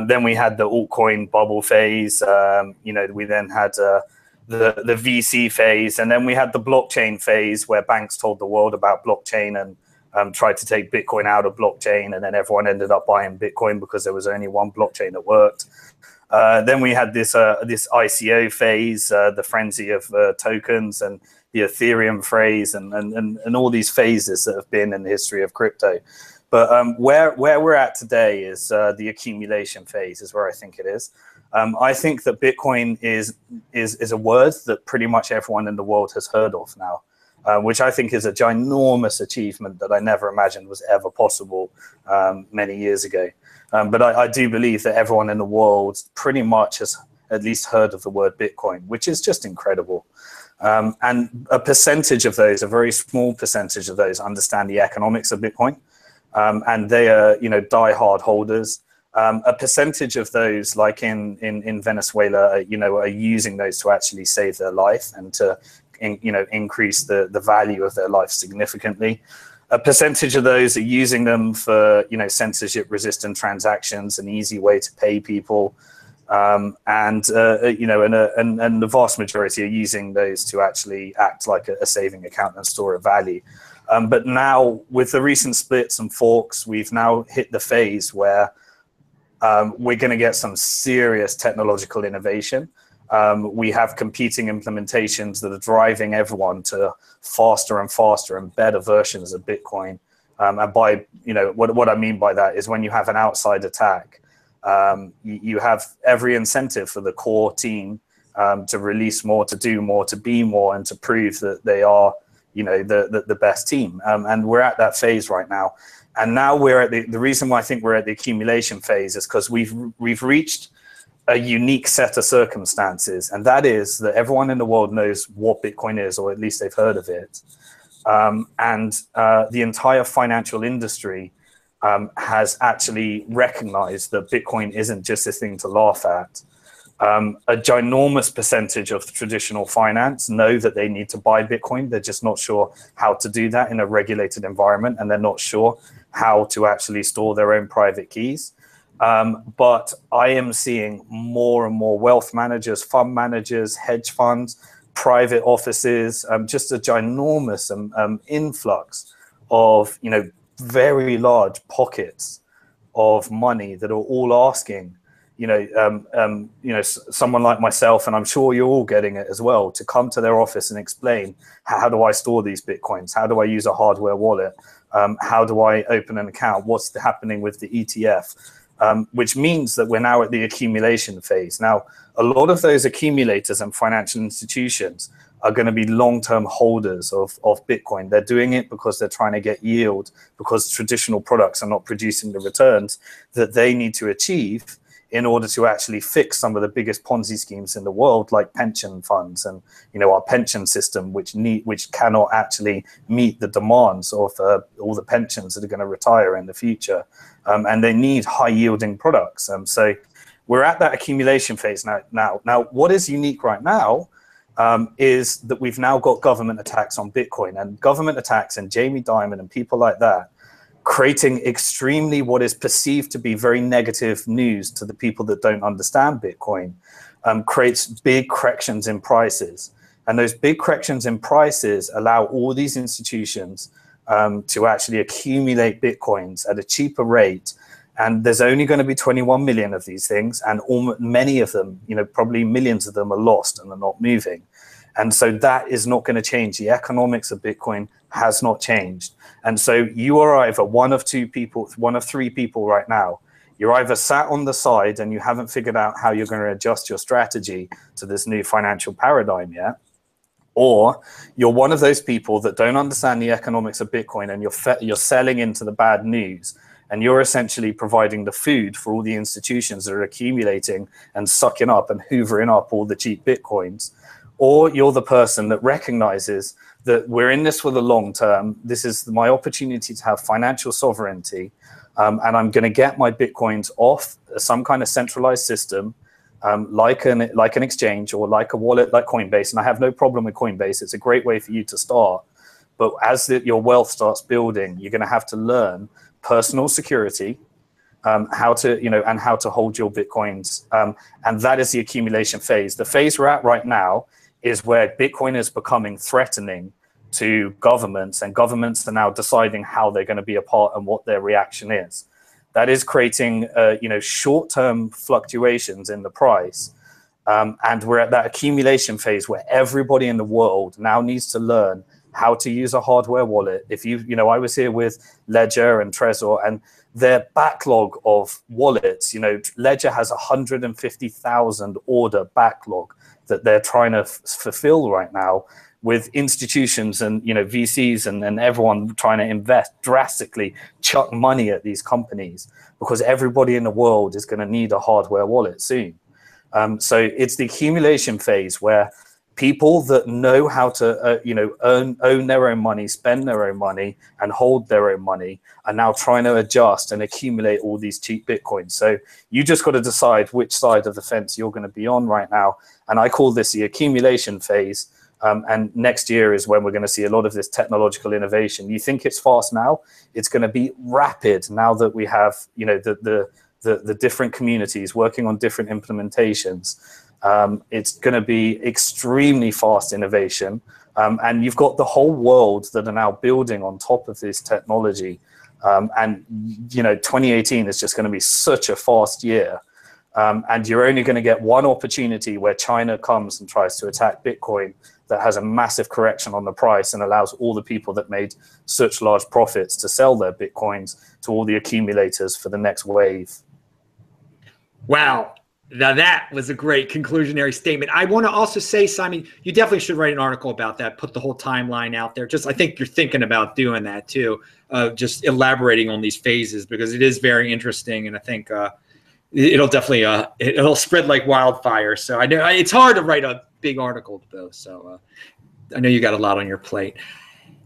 Then we had the altcoin bubble phase. We then had the VC phase. And then we had the blockchain phase where banks told the world about blockchain and tried to take Bitcoin out of blockchain. And then everyone ended up buying Bitcoin because there was only one blockchain that worked. Then we had this ICO phase, the frenzy of tokens, and the Ethereum phase, and all these phases that have been in the history of crypto. But where we're at today is the accumulation phase, is where I think it is. I think that Bitcoin is a word that pretty much everyone in the world has heard of now, which I think is a ginormous achievement that I never imagined was ever possible many years ago. But I do believe that everyone in the world pretty much has at least heard of the word Bitcoin, which is just incredible. And a percentage of those, a very small percentage of those, understand the economics of Bitcoin. And they are, diehard holders. A percentage of those, like in Venezuela, are using those to actually save their life and to, increase the value of their life significantly. A percentage of those are using them for, censorship-resistant transactions, an easy way to pay people, and the vast majority are using those to actually act like a saving account and store of value. But now, with the recent splits and forks, we've now hit the phase where we're going to get some serious technological innovation. We have competing implementations that are driving everyone to faster and faster and better versions of Bitcoin. And by, what I mean by that is when you have an outside attack, you have every incentive for the core team to release more, to do more, to be more, and to prove that they are, the best team. And we're at that phase right now. And now we're at the reason why I think we're at the accumulation phase is because we've reached a unique set of circumstances, and that is that everyone in the world knows what Bitcoin is, or at least they've heard of it. And the entire financial industry has actually recognized that Bitcoin isn't just a thing to laugh at. A ginormous percentage of traditional finance know that they need to buy Bitcoin. They're just not sure how to do that in a regulated environment, and they're not sure how to actually store their own private keys. But I am seeing more and more wealth managers, fund managers, hedge funds, private offices, just a ginormous influx of, very large pockets of money that are all asking, someone like myself, and I'm sure you're all getting it as well, to come to their office and explain, how do I store these Bitcoins? How do I use a hardware wallet? How do I open an account? What's happening with the ETF? Which means that we're now at the accumulation phase. Now, a lot of those accumulators and financial institutions are going to be long-term holders of Bitcoin. They're doing it because they're trying to get yield, because traditional products are not producing the returns that they need to achieve in order to actually fix some of the biggest Ponzi schemes in the world, like pension funds and our pension system, which cannot actually meet the demands of all the pensions that are going to retire in the future, and they need high-yielding products. So we're at that accumulation phase now. Now, what is unique right now is that we've now got government attacks on Bitcoin, and government attacks and Jamie Dimon and people like that, creating extremely what is perceived to be very negative news to the people that don't understand Bitcoin, creates big corrections in prices. And those big corrections in prices allow all these institutions to actually accumulate Bitcoins at a cheaper rate. And there's only going to be 21 million of these things, and many of them, probably millions of them are lost and are not moving. And so that is not going to change. The economics of Bitcoin has not changed. And so you are either one of two people, one of three people right now. You're either sat on the side and you haven't figured out how you're going to adjust your strategy to this new financial paradigm yet, or you're one of those people that don't understand the economics of Bitcoin and you're selling into the bad news, and you're essentially providing the food for all the institutions that are accumulating and sucking up and hoovering up all the cheap Bitcoins. Or you're the person that recognizes that we're in this for the long term. This is my opportunity to have financial sovereignty, and I'm going to get my Bitcoins off some kind of centralized system, like an exchange or like a wallet like Coinbase. And I have no problem with Coinbase. It's a great way for you to start. But as your wealth starts building, you're going to have to learn personal security, how to hold your Bitcoins. And that is the accumulation phase. The phase we're at right now is where Bitcoin is becoming threatening to governments, and governments are now deciding how they're going to be a part and what their reaction is. That is creating, short-term fluctuations in the price. And we're at that accumulation phase where everybody in the world now needs to learn how to use a hardware wallet. I was here with Ledger and Trezor, and their backlog of wallets, Ledger has 150,000 order backlog that they're trying to fulfill right now, with institutions and VCs and everyone trying to invest drastically, chuck money at these companies, because everybody in the world is going to need a hardware wallet soon. So it's the accumulation phase where people that know how to own their own money, spend their own money, and hold their own money are now trying to adjust and accumulate all these cheap Bitcoins. So you just got to decide which side of the fence you're going to be on right now. And I call this the accumulation phase. And next year is when we're going to see a lot of this technological innovation. You think it's fast now? It's going to be rapid now that we have, the different communities working on different implementations. It's going to be extremely fast innovation. And you've got the whole world that are now building on top of this technology. And 2018 is just going to be such a fast year. And you're only going to get one opportunity where China comes and tries to attack Bitcoin that has a massive correction on the price and allows all the people that made such large profits to sell their Bitcoins to all the accumulators for the next wave. Wow. Now that was a great conclusionary statement. I want to also say, Simon, you definitely should write an article about that, put the whole timeline out there. I think you're thinking about doing that too, just elaborating on these phases, because it is very interesting. And I think it'll definitely, it'll spread like wildfire. So I know it's hard to write a big article though. So I know you got a lot on your plate.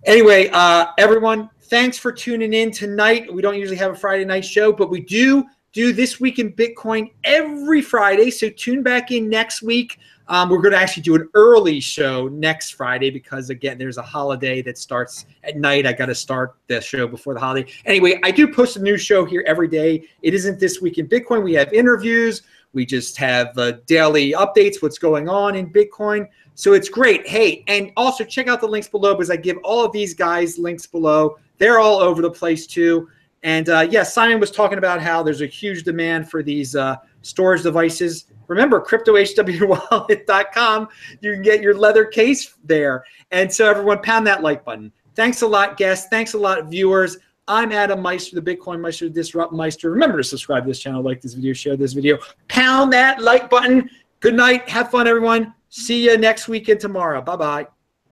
Anyway, everyone, thanks for tuning in tonight. We don't usually have a Friday night show, but we do This Week in Bitcoin every Friday. So tune back in next week. We're going to actually do an early show next Friday because, again, there's a holiday that starts at night. I got to start the show before the holiday. Anyway, I do post a new show here every day. It isn't This Week in Bitcoin. We have interviews. We just have daily updates, what's going on in Bitcoin. So it's great. Hey, and also check out the links below, because I give all of these guys links below. They're all over the place too. And yes, Simon was talking about how there's a huge demand for these storage devices. Remember, cryptohwwallet.com. You can get your leather case there. And so everyone, pound that like button. Thanks a lot, guests. Thanks a lot, viewers. I'm Adam Meister, the Bitcoin Meister, the Disrupt Meister. Remember to subscribe to this channel, like this video, share this video. Pound that like button. Good night. Have fun, everyone. See you next week and tomorrow. Bye-bye.